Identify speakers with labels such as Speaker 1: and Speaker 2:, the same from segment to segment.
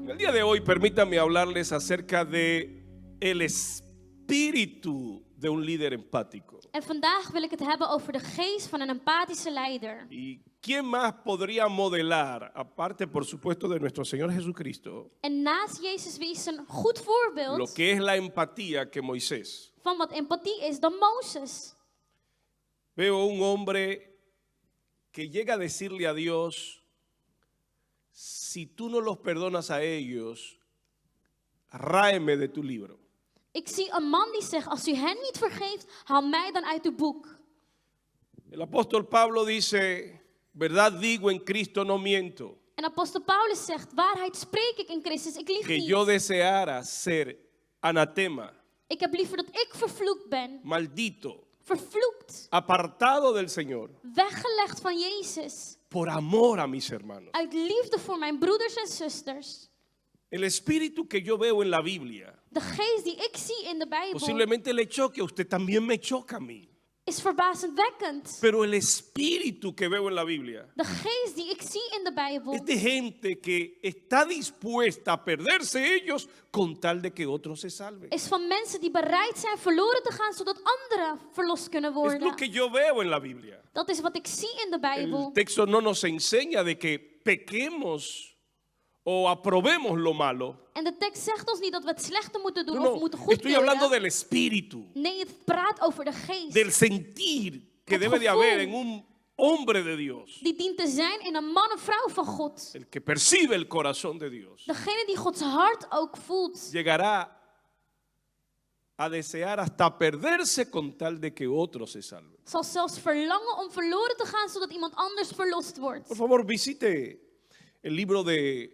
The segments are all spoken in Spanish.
Speaker 1: En el día de hoy, permítanme hablarles acerca de el espíritu de un líder empático.
Speaker 2: En vandaag wil ik het hebben over de geest van een empathische leider.
Speaker 1: ¿Y quién más podría modelar, aparte por supuesto de nuestro Señor Jesucristo,
Speaker 2: En naast Jezus, wie is een goed
Speaker 1: lo
Speaker 2: voorbeeld
Speaker 1: que es la empatía que Moisés?
Speaker 2: van wat empathie is dan Mozes?
Speaker 1: Veo un hombre que llega a decirle a Dios: si tú no los perdonas a ellos, ráeme de tu libro.
Speaker 2: Ik zie een man die zegt, als u hen niet vergeeft, haal mij dan uit uw boek.
Speaker 1: El apóstol Pablo dice: verdad digo, en Cristo no miento,
Speaker 2: En apostel Paulus zegt, waarheid spreek ik in Christus, ik lieg
Speaker 1: que yo
Speaker 2: niet.
Speaker 1: deseara ser anatema,
Speaker 2: Ik heb liever dat ik vervloekt ben,
Speaker 1: maldito,
Speaker 2: vervloekt,
Speaker 1: apartado del Señor,
Speaker 2: weggelegd van Jezus.
Speaker 1: por amor a mis hermanos.
Speaker 2: Uit liefde voor mijn broeders en zusters.
Speaker 1: El espíritu que yo veo en la Biblia,
Speaker 2: De geest die ik zie in de Bijbel
Speaker 1: posiblemente le choque a usted, también me choca a mí.
Speaker 2: is verbazendwekkend.
Speaker 1: Pero el espíritu que veo en la Biblia
Speaker 2: De geest die ik zie in de Bijbel
Speaker 1: es de gente que está dispuesta a perderse ellos con tal de que otros se salven.
Speaker 2: is van mensen die bereid zijn verloren te gaan zodat anderen verlost kunnen
Speaker 1: Es lo
Speaker 2: worden.
Speaker 1: que yo veo en la Biblia.
Speaker 2: Dat is wat ik zie in de
Speaker 1: El
Speaker 2: Bijbel.
Speaker 1: texto no nos enseña de que pequemos o aprobemos lo malo.
Speaker 2: En de tekst zegt ons niet dat we het slechte moeten doen
Speaker 1: No,
Speaker 2: of moeten
Speaker 1: estoy hablando
Speaker 2: goedkeuren.
Speaker 1: del espíritu,
Speaker 2: Nee, het praat over de geest.
Speaker 1: del sentir que
Speaker 2: Het
Speaker 1: debe de
Speaker 2: gevoel.
Speaker 1: haber en un hombre de Dios,
Speaker 2: Die dient te zijn in een man of vrouw van God.
Speaker 1: el que percibe el corazón de Dios.
Speaker 2: Degene die Gods hart ook voelt.
Speaker 1: Llegará a desear hasta perderse con tal de que otros se salven.
Speaker 2: Zal zelfs verlangen om verloren te gaan zodat iemand anders verlost wordt.
Speaker 1: Por favor, visite el libro de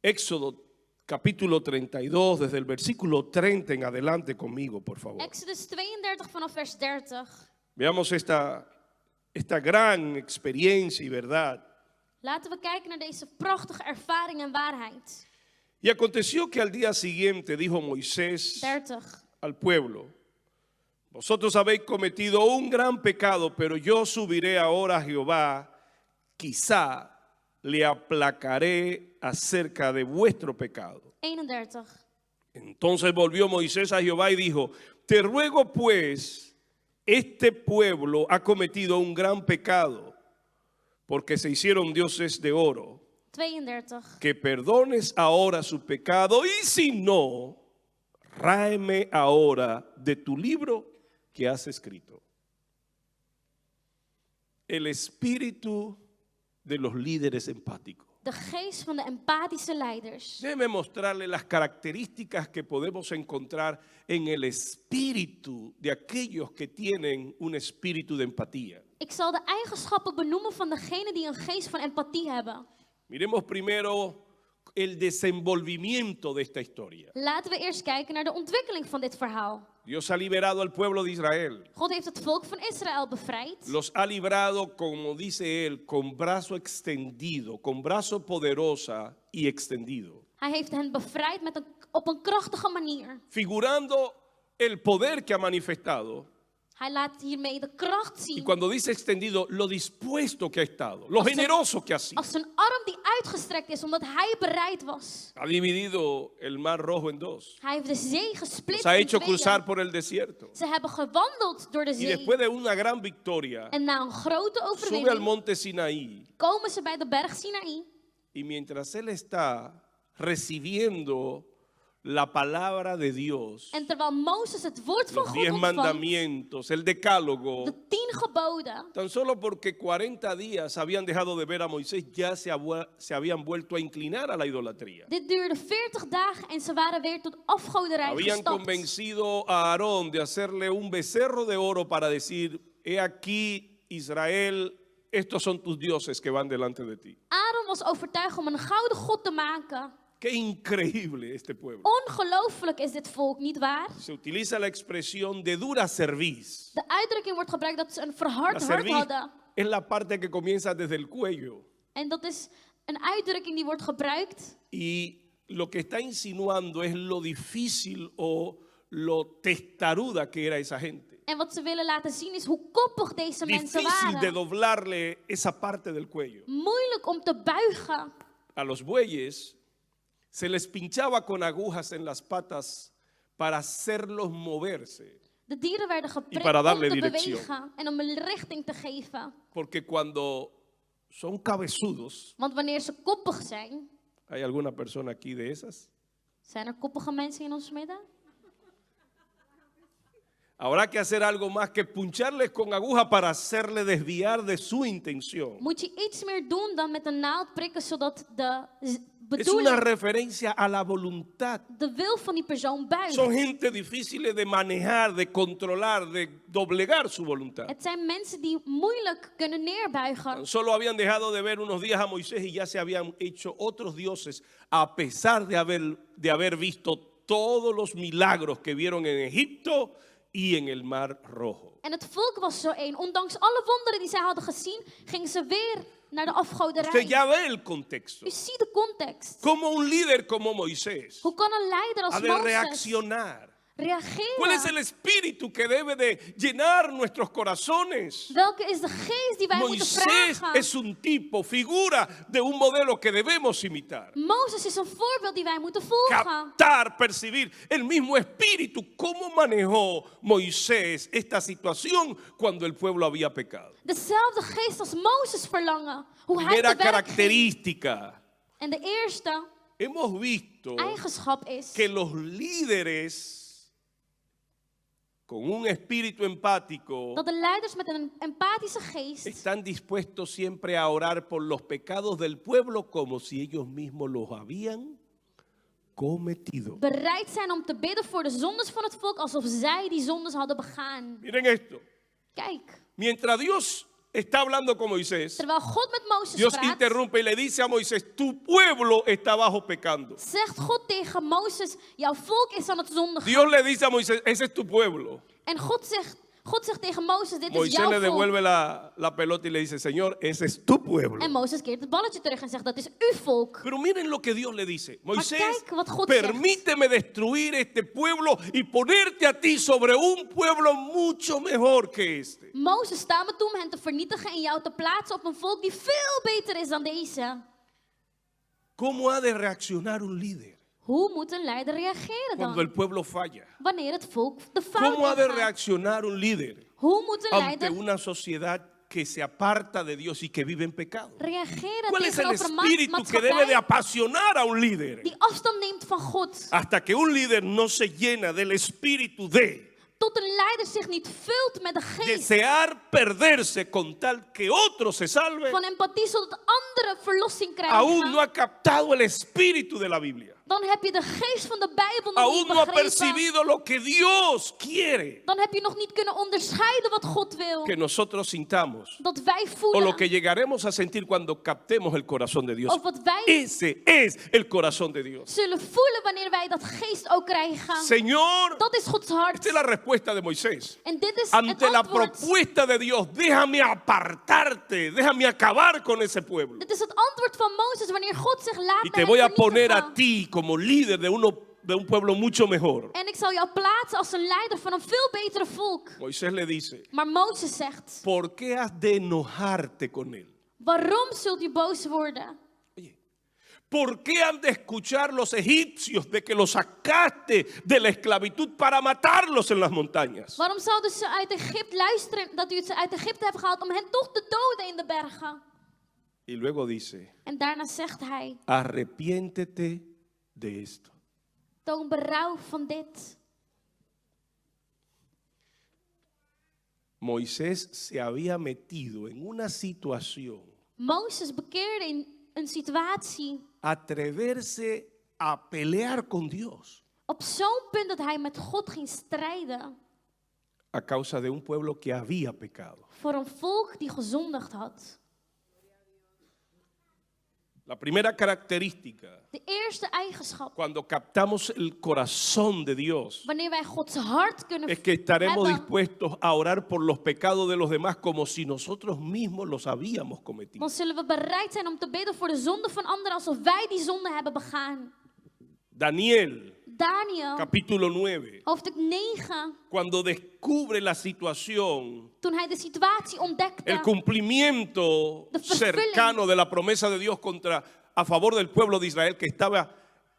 Speaker 1: Éxodo, capítulo 32, desde el versículo 30 en adelante conmigo, por favor.
Speaker 2: Exodus 32 vanaf vers 30.
Speaker 1: Veamos esta gran experiencia y verdad.
Speaker 2: Laten we kijken naar deze prachtige ervaring en waarheid.
Speaker 1: Y aconteció que al día siguiente dijo Moisés
Speaker 2: 30.
Speaker 1: al pueblo: vosotros habéis cometido un gran pecado, pero yo subiré ahora a Jehová, quizá le aplacaré acerca de vuestro pecado.
Speaker 2: 31.
Speaker 1: Entonces volvió Moisés a Jehová y dijo: te ruego pues, este pueblo ha cometido un gran pecado, porque se hicieron dioses de oro,
Speaker 2: 32.
Speaker 1: que perdones ahora su pecado, y si no, ráeme ahora de tu libro que has escrito. El espíritu de los líderes empáticos.
Speaker 2: De geest van de empathische leiders.
Speaker 1: Déjeme mostrarle las características que podemos encontrar en el espíritu de aquellos que tienen un espíritu de empatía.
Speaker 2: Ik zal de eigenschappen benoemen van degenen die een geest van empathie hebben.
Speaker 1: Miremos primero el desenvolvimiento de esta historia.
Speaker 2: Laten we eerst kijken naar de ontwikkeling van dit verhaal.
Speaker 1: Dios ha liberado al pueblo de Israel.
Speaker 2: God heeft het volk van Israël bevrijd.
Speaker 1: Los ha librado, como dice él, con brazo extendido, con brazo poderosa y extendido.
Speaker 2: Hij heeft hen bevrijd op een krachtige manier.
Speaker 1: Figurando el poder que ha manifestado.
Speaker 2: Hij laat hiermee de kracht
Speaker 1: Y
Speaker 2: zien.
Speaker 1: cuando dice extendido, lo dispuesto que ha estado, lo generoso que ha sido.
Speaker 2: Als een arm die uitgestrekt is omdat hij bereid was.
Speaker 1: Ha dividido el mar rojo en dos.
Speaker 2: Hij heeft de zee gesplitst
Speaker 1: Nos ha
Speaker 2: in
Speaker 1: hecho
Speaker 2: tweeën.
Speaker 1: cruzar por el desierto.
Speaker 2: Ze hebben gewandeld door de
Speaker 1: Y
Speaker 2: zee.
Speaker 1: después de una gran victoria,
Speaker 2: En na een grote
Speaker 1: sube al
Speaker 2: overwinning
Speaker 1: monte Sinaí.
Speaker 2: komen ze bij de berg Sinaï.
Speaker 1: Y mientras él está recibiendo la palabra de Dios,
Speaker 2: En terwijl Mozes het woord van
Speaker 1: los
Speaker 2: God
Speaker 1: 10
Speaker 2: ontvangt,
Speaker 1: mandamientos, el decálogo,
Speaker 2: de 10 geboden,
Speaker 1: tan solo porque 40 días habían dejado de ver a Moisés, ya se habían vuelto a inclinar a la idolatría.
Speaker 2: dit duurde 40 dagen en ze waren weer tot afgoderij
Speaker 1: Habían
Speaker 2: gestapt.
Speaker 1: convencido a Aarón de hacerle un becerro de oro para decir: he aquí, Israel, estos son tus dioses que van delante de ti.
Speaker 2: Aaron was overtuigd om een gouden god te maken.
Speaker 1: Qué increíble este pueblo.
Speaker 2: Ongelooflijk is dit volk, niet waar?
Speaker 1: Se utiliza la expresión de dura cerviz.
Speaker 2: De uitdrukking wordt gebruikt dat ze een
Speaker 1: La
Speaker 2: verhard hart
Speaker 1: cerviz
Speaker 2: hadden.
Speaker 1: es la parte que comienza desde el cuello.
Speaker 2: En dat is een uitdrukking die wordt gebruikt.
Speaker 1: Y lo que está insinuando es lo difícil o lo testaruda que era esa gente.
Speaker 2: En wat ze willen laten zien is hoe koppig deze mensen
Speaker 1: Difícil de
Speaker 2: waren.
Speaker 1: doblarle esa parte del cuello.
Speaker 2: Moeilijk om te buigen.
Speaker 1: A los bueyes se les pinchaba con agujas en las patas para hacerlos moverse.
Speaker 2: De dieren werden geprikt
Speaker 1: para
Speaker 2: om
Speaker 1: darle
Speaker 2: te
Speaker 1: dirección.
Speaker 2: bewegen en om een richting te geven.
Speaker 1: Porque cuando son cabezudos,
Speaker 2: Want wanneer ze koppig zijn,
Speaker 1: ¿hay alguna persona aquí de esas?
Speaker 2: zijn er koppige mensen in ons midden?
Speaker 1: Habrá que hacer algo más que puncharles con aguja para hacerle desviar de su intención.
Speaker 2: Moet je iets meer doen dan met een naald prikken, zodat de
Speaker 1: Es una
Speaker 2: bedoeling,
Speaker 1: referencia a la voluntad.
Speaker 2: de wil van die persoon buigt.
Speaker 1: Son gente difíciles de manejar, de controlar, de doblegar su voluntad.
Speaker 2: Het zijn mensen die moeilijk kunnen neerbuigen.
Speaker 1: Solo habían dejado de ver unos días a Moisés y ya se habían hecho otros dioses, a pesar de haber visto todos los milagros que vieron en Egipto y en el Mar Rojo.
Speaker 2: En het volk was zo één. Ondanks alle wonderen die zij hadden gezien, gingen ze weer naar de afgoderij.
Speaker 1: Usted ya ve el contexto.
Speaker 2: U ziet de context.
Speaker 1: Como un líder como Moisés
Speaker 2: Hoe kan een leider als
Speaker 1: ha de
Speaker 2: Mozes
Speaker 1: reaccionar.
Speaker 2: reageren?
Speaker 1: ¿Cuál es el espíritu que debe de llenar nuestros corazones?
Speaker 2: Welke is de geest die wij moeten
Speaker 1: Moisés
Speaker 2: vragen?
Speaker 1: es un tipo, figura de un modelo que debemos imitar.
Speaker 2: Mozes is een voorbeeld die wij moeten volgen.
Speaker 1: Captar, percibir el mismo espíritu. ¿Cómo manejó Moisés esta situación cuando el pueblo había pecado?
Speaker 2: Dezelfde geest als Mozes verlangen. Hoe hij
Speaker 1: Primera
Speaker 2: te werk ging.
Speaker 1: característica.
Speaker 2: En de eerste
Speaker 1: Hemos visto
Speaker 2: eigenschap is
Speaker 1: que los líderes con un espíritu empático
Speaker 2: dat de leiders met een empathische geest
Speaker 1: están dispuestos siempre a orar por los pecados del pueblo como si ellos mismos los habían cometido.
Speaker 2: bereid zijn om te bidden voor de zondes van het volk alsof zij die zondes hadden begaan.
Speaker 1: Miren esto.
Speaker 2: Kijk,
Speaker 1: Mientras Dios está hablando con Moisés,
Speaker 2: terwijl God met Mozes
Speaker 1: Dios
Speaker 2: praat,
Speaker 1: interrumpe y le dice a Moisés, tu pueblo está bajo pecando.
Speaker 2: zegt God tegen Mozes, jouw volk is aan het zondigen.
Speaker 1: Dios le dice a Moisés, ese es tu pueblo.
Speaker 2: En God zegt tegen Mozes, dit is
Speaker 1: Moisés
Speaker 2: jouw
Speaker 1: le
Speaker 2: volk.
Speaker 1: devuelve la pelota y le dice, Señor, ese es tu pueblo.
Speaker 2: En Mozes keert het balletje terug en zegt, dat is uw volk.
Speaker 1: Pero miren lo que Dios le dice. Moisés,
Speaker 2: kijk wat God zegt.
Speaker 1: permíteme destruir este pueblo y ponerte a ti sobre un pueblo mucho mejor que este.
Speaker 2: Mozes, sta me toe om hen te vernietigen en jou te plaatsen op een volk die veel beter is dan deze.
Speaker 1: ¿Cómo ha de reaccionar un líder
Speaker 2: Hoe moet een leider reageren
Speaker 1: cuando
Speaker 2: dan?
Speaker 1: el pueblo falla?
Speaker 2: Wanneer het volk de fout
Speaker 1: ¿Cómo ha de
Speaker 2: ingaat?
Speaker 1: reaccionar un líder
Speaker 2: Hoe moet een
Speaker 1: ante
Speaker 2: leider
Speaker 1: una sociedad que se aparta de Dios y que vive en pecado?
Speaker 2: reageren
Speaker 1: ¿Cuál es el
Speaker 2: tegenover een
Speaker 1: espíritu que debe de
Speaker 2: maatschappij
Speaker 1: apasionar a un líder?
Speaker 2: die afstand neemt van God?
Speaker 1: Hasta que un líder no se llena del espíritu de
Speaker 2: Tot een leider zich niet vult met de geest
Speaker 1: desear perderse con tal que otro se salve,
Speaker 2: van empathie, zodat anderen verlossing
Speaker 1: aún no
Speaker 2: krijgen.
Speaker 1: ha captado el espíritu de la Biblia.
Speaker 2: Dan heb je de geest van de Bijbel nog
Speaker 1: Aún
Speaker 2: niet
Speaker 1: no ha
Speaker 2: begrepen.
Speaker 1: percibido lo que Dios quiere
Speaker 2: Dan heb je nog niet kunnen onderscheiden wat God wil.
Speaker 1: que nosotros sintamos.
Speaker 2: Dat wij
Speaker 1: O
Speaker 2: voelen.
Speaker 1: lo que llegaremos a sentir cuando captemos el corazón de Dios.
Speaker 2: Of wat wij
Speaker 1: Ese es el corazón de Dios.
Speaker 2: zullen voelen wanneer wij dat geest ook krijgen.
Speaker 1: Señor,
Speaker 2: Dat is Gods hart.
Speaker 1: esta es la respuesta de Moisés.
Speaker 2: En dit is
Speaker 1: Ante
Speaker 2: het
Speaker 1: la
Speaker 2: antwoord.
Speaker 1: propuesta de Dios, déjame apartarte, déjame acabar con ese pueblo.
Speaker 2: Dit is het antwoord van Mozes wanneer God zegt laat
Speaker 1: Y
Speaker 2: mij
Speaker 1: te
Speaker 2: hen
Speaker 1: voy a poner
Speaker 2: vernietigen.
Speaker 1: a ti como líder de un pueblo mucho mejor.
Speaker 2: En ik zal jou plaatsen als een leider van een veel betere volk.
Speaker 1: Moisés le dice,
Speaker 2: Maar Mozes zegt,
Speaker 1: ¿por qué has de enojarte con él?
Speaker 2: waarom zult u boos worden?
Speaker 1: Oye, ¿por qué han de escuchar los egipcios de que los sacaste de la esclavitud para matarlos en las montañas?
Speaker 2: Waarom zouden ze uit Egypte luisteren dat u het ze uit Egypte hebt gehaald om hen toch te doden in de bergen?
Speaker 1: Y luego dice,
Speaker 2: En daarna zegt hij,
Speaker 1: arrepiéntete de esto.
Speaker 2: toon berouw van dit.
Speaker 1: Moisés se había metido en una situación,
Speaker 2: Mozes bekeerde in een situatie
Speaker 1: atreverse a pelear con Dios
Speaker 2: op zo'n punt dat hij met God ging strijden
Speaker 1: a causa de un pueblo que había pecado.
Speaker 2: voor een volk die gezondigd had.
Speaker 1: La primera característica,
Speaker 2: De eerste eigenschap,
Speaker 1: cuando captamos el corazón de Dios,
Speaker 2: wanneer wij Gods hart kunnen
Speaker 1: es que estaremos
Speaker 2: hebben,
Speaker 1: dispuestos a orar por los pecados de los demás como si nosotros mismos los habíamos cometido.
Speaker 2: dan zullen we bereid zijn om te bidden voor de zonde van anderen alsof wij die zonde hebben begaan.
Speaker 1: Daniel,
Speaker 2: Daniel,
Speaker 1: capítulo 9,
Speaker 2: hoofdstuk 9,
Speaker 1: cuando descubre la situación,
Speaker 2: toen hij de situatie ontdekte,
Speaker 1: el cumplimiento
Speaker 2: De vervulling.
Speaker 1: cercano de la promesa de Dios a favor del pueblo de Israel que estaba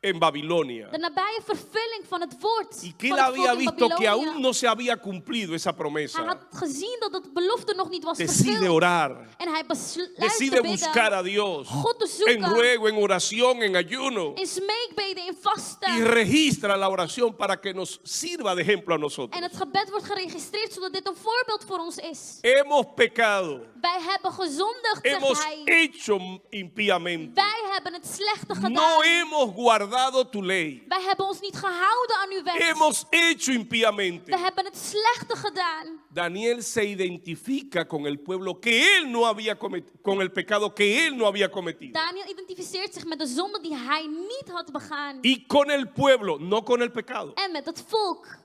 Speaker 1: en Babilonia.
Speaker 2: De nabije vervulling van het woord
Speaker 1: Y que
Speaker 2: van
Speaker 1: él
Speaker 2: het volk
Speaker 1: había
Speaker 2: in
Speaker 1: visto que
Speaker 2: Babylonia.
Speaker 1: aún no se había cumplido esa
Speaker 2: Hij
Speaker 1: promesa.
Speaker 2: had gezien dat de belofte nog niet was
Speaker 1: Decide
Speaker 2: vervuld.
Speaker 1: orar.
Speaker 2: En hij besluit
Speaker 1: Decide
Speaker 2: te
Speaker 1: buscar a
Speaker 2: bidden,
Speaker 1: Dios
Speaker 2: God te
Speaker 1: en
Speaker 2: zoeken,
Speaker 1: ruego, en oración, en ayuno.
Speaker 2: in smeekbeden, in
Speaker 1: Y
Speaker 2: vasten.
Speaker 1: registra la oración para que nos sirva de ejemplo a nosotros.
Speaker 2: En het gebed wordt geregistreerd zodat dit een voorbeeld voor ons is.
Speaker 1: Hemos pecado.
Speaker 2: Wij hebben gezondigd,
Speaker 1: Hemos
Speaker 2: zegt hij.
Speaker 1: hecho impíamente.
Speaker 2: Wij hebben het slechte gedaan.
Speaker 1: No hemos guardado tu ley.
Speaker 2: Wij hebben ons niet gehouden aan uw wet.
Speaker 1: Hemos hecho
Speaker 2: We
Speaker 1: impíamente.
Speaker 2: hebben het slechte gedaan.
Speaker 1: Daniel se identifica con el pueblo que él no había cometido, con el pecado que él no había cometido.
Speaker 2: Daniel identificeert zich met de zonde die hij niet had begaan.
Speaker 1: Y con el pueblo, no con el pecado.
Speaker 2: En met het volk.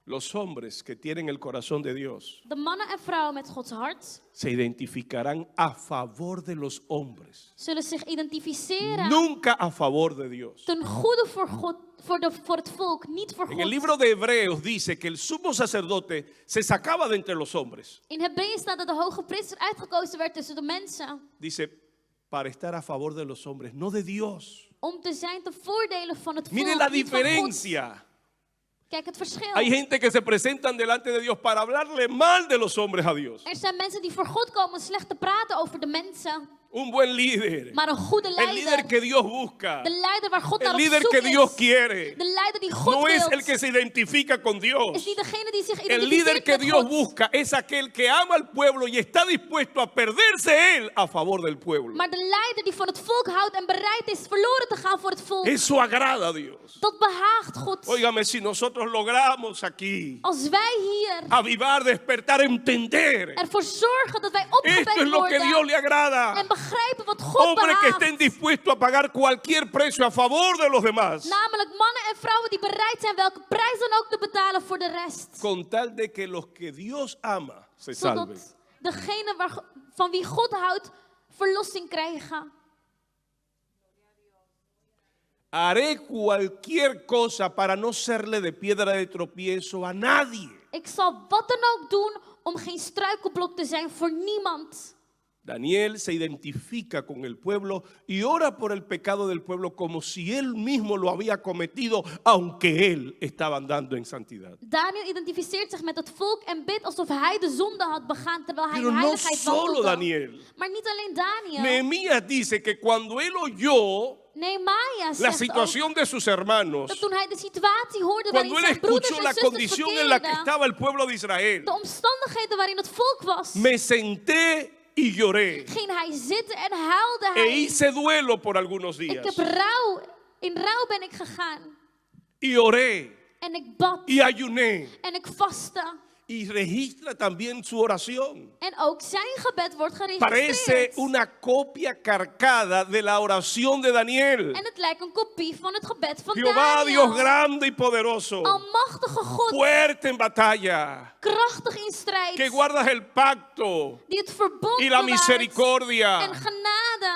Speaker 1: Los hombres que tienen el corazón de Dios
Speaker 2: De mannen en vrouwen met Gods hart
Speaker 1: se identificarán a favor de los hombres,
Speaker 2: zullen zich identificeren
Speaker 1: nunca a favor de Dios.
Speaker 2: ten goede voor God, voor het volk, niet voor
Speaker 1: En el
Speaker 2: God.
Speaker 1: libro de Hebreos dice que el sumo sacerdote se sacaba de entre los hombres.
Speaker 2: In Hebreeën staat dat de hoge priester uitgekozen werd tussen de mensen.
Speaker 1: Dice, para estar a favor de los hombres, no de Dios.
Speaker 2: Om te zijn ten voordele van het volk,
Speaker 1: Mire la
Speaker 2: niet van God.
Speaker 1: diferencia.
Speaker 2: Kijk het verschil.
Speaker 1: Hay gente que se presentan delante de Dios para hablarle mal de los hombres a Dios.
Speaker 2: Er zijn mensen die voor God komen slecht te praten over de mensen.
Speaker 1: Un buen líder.
Speaker 2: Maar een goede
Speaker 1: El líder
Speaker 2: leider,
Speaker 1: que Dios busca.
Speaker 2: de leider waar God naar
Speaker 1: El
Speaker 2: op
Speaker 1: líder
Speaker 2: zoek
Speaker 1: que Dios
Speaker 2: is,
Speaker 1: quiere.
Speaker 2: de leider die God
Speaker 1: No es
Speaker 2: wil,
Speaker 1: el que se identifica con
Speaker 2: is
Speaker 1: Dios.
Speaker 2: niet degene die zich
Speaker 1: El líder
Speaker 2: identificeert
Speaker 1: que
Speaker 2: met
Speaker 1: Dios
Speaker 2: God.
Speaker 1: busca es aquel que ama al pueblo y está dispuesto a perderse él a favor del pueblo.
Speaker 2: Maar de leider die van het volk houdt en bereid is verloren te gaan voor het volk.
Speaker 1: Eso agrada a Dios.
Speaker 2: Dat behaagt God.
Speaker 1: Óigame, si nosotros logramos aquí
Speaker 2: Als wij hier
Speaker 1: avivar, despertar, entender,
Speaker 2: ervoor zorgen dat wij
Speaker 1: esto es
Speaker 2: opgewekt
Speaker 1: lo que Dios
Speaker 2: worden
Speaker 1: le agrada.
Speaker 2: en begrijpen wat God
Speaker 1: Hombres que estén
Speaker 2: behaagt.
Speaker 1: dispuestos a pagar cualquier precio a favor de los demás,
Speaker 2: Namelijk mannen en vrouwen die bereid zijn welke prijs dan ook te betalen voor de rest.
Speaker 1: con tal de que los que Dios ama se salven.
Speaker 2: Zodat degene van wie God houdt verlossing krijgen.
Speaker 1: Haré cualquier cosa para no serle de piedra de tropiezo a nadie.
Speaker 2: Ik zal wat dan ook doen om geen struikelblok te zijn voor niemand.
Speaker 1: Daniel se identifica con el pueblo y ora por el pecado del pueblo como si él mismo lo había cometido, aunque él estaba andando en santidad.
Speaker 2: Daniel identificeert zich met het volk en bidt alsof hij de zonde had begaan terwijl hij
Speaker 1: Pero
Speaker 2: in
Speaker 1: no
Speaker 2: heiligheid
Speaker 1: solo
Speaker 2: wandelde.
Speaker 1: Daniel.
Speaker 2: Maar niet alleen Daniel.
Speaker 1: Nehemías dice que cuando él oyó
Speaker 2: Nehemia
Speaker 1: la
Speaker 2: zegt ook
Speaker 1: situación de sus hermanos,
Speaker 2: dat toen hij de situatie hoorde waarin
Speaker 1: cuando él
Speaker 2: zijn broeders
Speaker 1: escuchó
Speaker 2: en
Speaker 1: la
Speaker 2: zusters
Speaker 1: condición en la que
Speaker 2: verkeerden,
Speaker 1: estaba el pueblo de Israel,
Speaker 2: de omstandigheden waarin het volk was,
Speaker 1: me senté y lloré
Speaker 2: ging hij zitten en huilde
Speaker 1: e
Speaker 2: hij.
Speaker 1: hice duelo por algunos
Speaker 2: Ik
Speaker 1: días
Speaker 2: heb rouw, in rouw ben ik gegaan.
Speaker 1: y oré
Speaker 2: En ik bad
Speaker 1: y ayuné.
Speaker 2: en ik vastte.
Speaker 1: Y registra también su oración.
Speaker 2: En ook zijn gebed wordt
Speaker 1: Parece
Speaker 2: geregistreerd.
Speaker 1: una copia cargada de la oración de Daniel.
Speaker 2: En het lijkt een kopie van het gebed van
Speaker 1: Jehová, Dios
Speaker 2: Daniel.
Speaker 1: grande y poderoso,
Speaker 2: Almachtige God,
Speaker 1: fuerte en batalla,
Speaker 2: krachtig in strijd,
Speaker 1: que guardas el pacto
Speaker 2: die het verbond
Speaker 1: y la
Speaker 2: bewaart
Speaker 1: misericordia.
Speaker 2: en genade.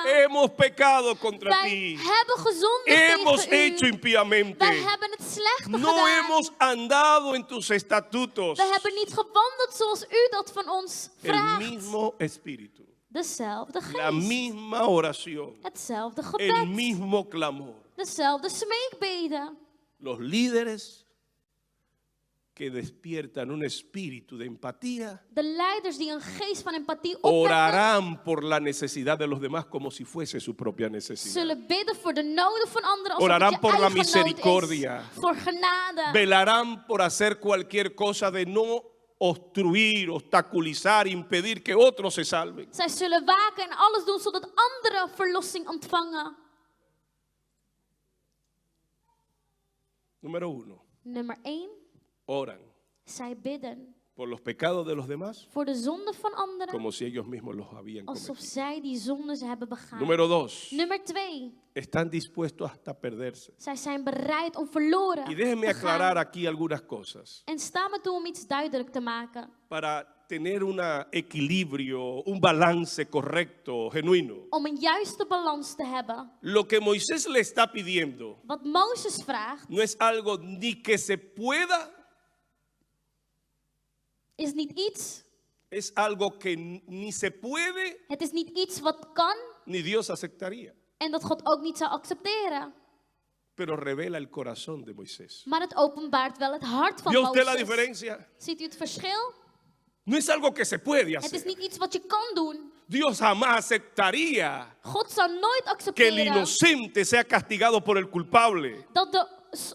Speaker 1: Hemos pecado contra
Speaker 2: Wij
Speaker 1: ti.
Speaker 2: hebben gezondigd
Speaker 1: Hemos
Speaker 2: tegen
Speaker 1: hecho
Speaker 2: u.
Speaker 1: impíamente.
Speaker 2: Wij hebben het slechte
Speaker 1: No
Speaker 2: gedaan.
Speaker 1: hemos andado en tus estatutos.
Speaker 2: We hebben niet gewandeld zoals u dat van ons
Speaker 1: El
Speaker 2: vraagt.
Speaker 1: mismo espíritu,
Speaker 2: Dezelfde
Speaker 1: la
Speaker 2: geest.
Speaker 1: misma oración,
Speaker 2: Hetzelfde
Speaker 1: el
Speaker 2: gebed.
Speaker 1: mismo clamor.
Speaker 2: Dezelfde smeekbeden.
Speaker 1: Los líderes que despiertan un espíritu de empatía
Speaker 2: De leiders die een geest van empathie opwekken,
Speaker 1: orarán por la necesidad de los demás como si fuese su propia necesidad.
Speaker 2: zullen bidden voor de noden van anderen alsof
Speaker 1: Orarán
Speaker 2: het je
Speaker 1: por la
Speaker 2: eigen nood
Speaker 1: misericordia.
Speaker 2: is. Voor genade.
Speaker 1: Velarán por hacer cualquier cosa de no obstruir, obstaculizar, impedir que otros se salven.
Speaker 2: Zij zullen waken en alles doen zodat anderen verlossing ontvangen.
Speaker 1: Número 1.
Speaker 2: Nummer 1.
Speaker 1: Oran
Speaker 2: Zij bidden
Speaker 1: por los pecados de los demás
Speaker 2: voor de zonden van anderen
Speaker 1: como si ellos mismos los habían
Speaker 2: alsof
Speaker 1: cometido.
Speaker 2: zij die zondes hebben begaan.
Speaker 1: Número 2.
Speaker 2: Nummer 2.
Speaker 1: Están dispuestos hasta perderse.
Speaker 2: Zij zijn bereid om verloren
Speaker 1: Y déjenme
Speaker 2: te
Speaker 1: aclarar
Speaker 2: gaan.
Speaker 1: aquí algunas cosas
Speaker 2: En sta me toe om iets duidelijk te maken.
Speaker 1: para tener un equilibrio, un balance correcto, genuino.
Speaker 2: Om een juiste balans te hebben.
Speaker 1: Lo que Moisés le está pidiendo
Speaker 2: Wat Mozes vraagt
Speaker 1: no es algo ni que se pueda,
Speaker 2: is niet iets.
Speaker 1: es algo que ni se puede
Speaker 2: Het is niet iets wat kan
Speaker 1: ni Dios aceptaría.
Speaker 2: En dat God ook niet zou accepteren.
Speaker 1: Pero revela el corazón de Moisés.
Speaker 2: Maar het openbaart wel het hart van
Speaker 1: ¿Vio usted la
Speaker 2: Mozes.
Speaker 1: diferencia?
Speaker 2: Ziet u het verschil?
Speaker 1: No es algo que se puede
Speaker 2: Het is
Speaker 1: hacer.
Speaker 2: niet iets wat je kan doen.
Speaker 1: Dios jamás aceptaría
Speaker 2: God zou nooit
Speaker 1: que el
Speaker 2: accepteren
Speaker 1: inocente sea castigado por el culpable.
Speaker 2: dat de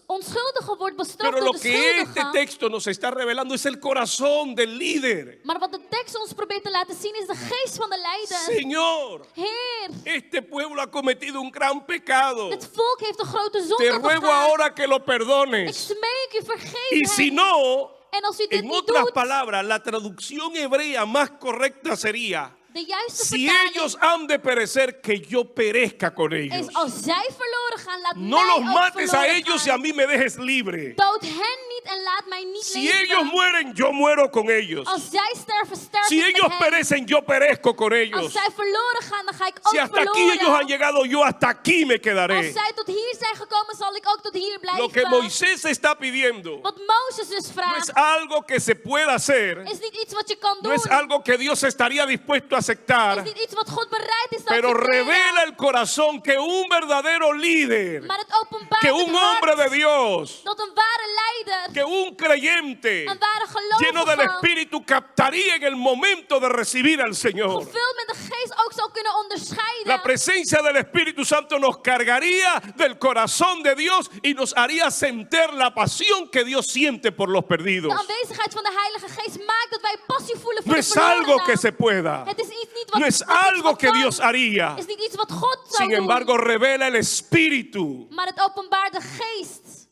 Speaker 2: onschuldige wordt bestraft
Speaker 1: Pero
Speaker 2: door
Speaker 1: lo
Speaker 2: de
Speaker 1: que este
Speaker 2: schuldige.
Speaker 1: texto nos está revelando es el corazón del líder.
Speaker 2: Maar wat de tekst ons probeert te laten zien is de geest van de leider.
Speaker 1: Señor,
Speaker 2: Heer,
Speaker 1: este pueblo ha cometido un gran pecado.
Speaker 2: het volk heeft een grote
Speaker 1: Te
Speaker 2: zonde
Speaker 1: ruego
Speaker 2: begaan.
Speaker 1: ahora que lo
Speaker 2: Ik
Speaker 1: perdones.
Speaker 2: smeek u, vergeef
Speaker 1: Y si
Speaker 2: hen.
Speaker 1: no,
Speaker 2: En als u dit
Speaker 1: en
Speaker 2: niet
Speaker 1: otras
Speaker 2: doet,
Speaker 1: palabras, la traducción hebrea más correcta sería:
Speaker 2: de juiste
Speaker 1: si
Speaker 2: vertaling
Speaker 1: ellos han de perecer, que yo perezca con ellos.
Speaker 2: is als zij verloren gaan, laat
Speaker 1: No
Speaker 2: mij
Speaker 1: los
Speaker 2: ook
Speaker 1: mates a
Speaker 2: verloren
Speaker 1: ellos y
Speaker 2: gaan.
Speaker 1: a mí me dejes libre.
Speaker 2: Dood hen niet en laat mij niet
Speaker 1: Si
Speaker 2: leven.
Speaker 1: ellos mueren, yo muero con ellos.
Speaker 2: Als zij sterven, sterf
Speaker 1: Si
Speaker 2: ik met
Speaker 1: ellos
Speaker 2: hen.
Speaker 1: perecen, yo perezco con
Speaker 2: Als
Speaker 1: ellos.
Speaker 2: zij verloren gaan, dan ga ik ook
Speaker 1: Si hasta aquí
Speaker 2: verloren.
Speaker 1: ellos han llegado, yo hasta aquí me
Speaker 2: Als
Speaker 1: quedaré.
Speaker 2: zij tot hier zijn gekomen, zal ik ook tot hier
Speaker 1: Lo que
Speaker 2: blijven.
Speaker 1: Moisés está pidiendo
Speaker 2: Wat Mozes dus
Speaker 1: no
Speaker 2: vraagt,
Speaker 1: es algo que se pueda hacer,
Speaker 2: is niet iets wat je kan
Speaker 1: no
Speaker 2: doen.
Speaker 1: es algo que Dios estaría dispuesto a
Speaker 2: Is
Speaker 1: aceptar,
Speaker 2: niet iets wat God bereid is te
Speaker 1: pero
Speaker 2: accepteren.
Speaker 1: revela el corazón que un verdadero líder,
Speaker 2: Maar het openbaart
Speaker 1: que
Speaker 2: het
Speaker 1: un hombre de
Speaker 2: hart
Speaker 1: Dios,
Speaker 2: dat een ware leider,
Speaker 1: que un creyente
Speaker 2: een ware
Speaker 1: lleno del
Speaker 2: gelovige,
Speaker 1: Espíritu captaría en el momento de recibir al Señor.
Speaker 2: gevuld met de geest ook zal kunnen onderscheiden.
Speaker 1: La presencia del Espíritu Santo nos cargaría del corazón de Dios y nos haría sentir la pasión que Dios siente por los perdidos.
Speaker 2: De aanwezigheid van de Heilige Geest maakt dat wij passie voelen voor
Speaker 1: No
Speaker 2: de
Speaker 1: es algo
Speaker 2: verlorenen.
Speaker 1: que se pueda,
Speaker 2: Het is iets niet wat,
Speaker 1: no es
Speaker 2: wat iets
Speaker 1: algo
Speaker 2: wat
Speaker 1: que
Speaker 2: kan.
Speaker 1: Dios haría.
Speaker 2: Is niet iets wat God zou
Speaker 1: Sin
Speaker 2: doen.
Speaker 1: embargo, revela el Espíritu,
Speaker 2: Maar het openbaart de geest.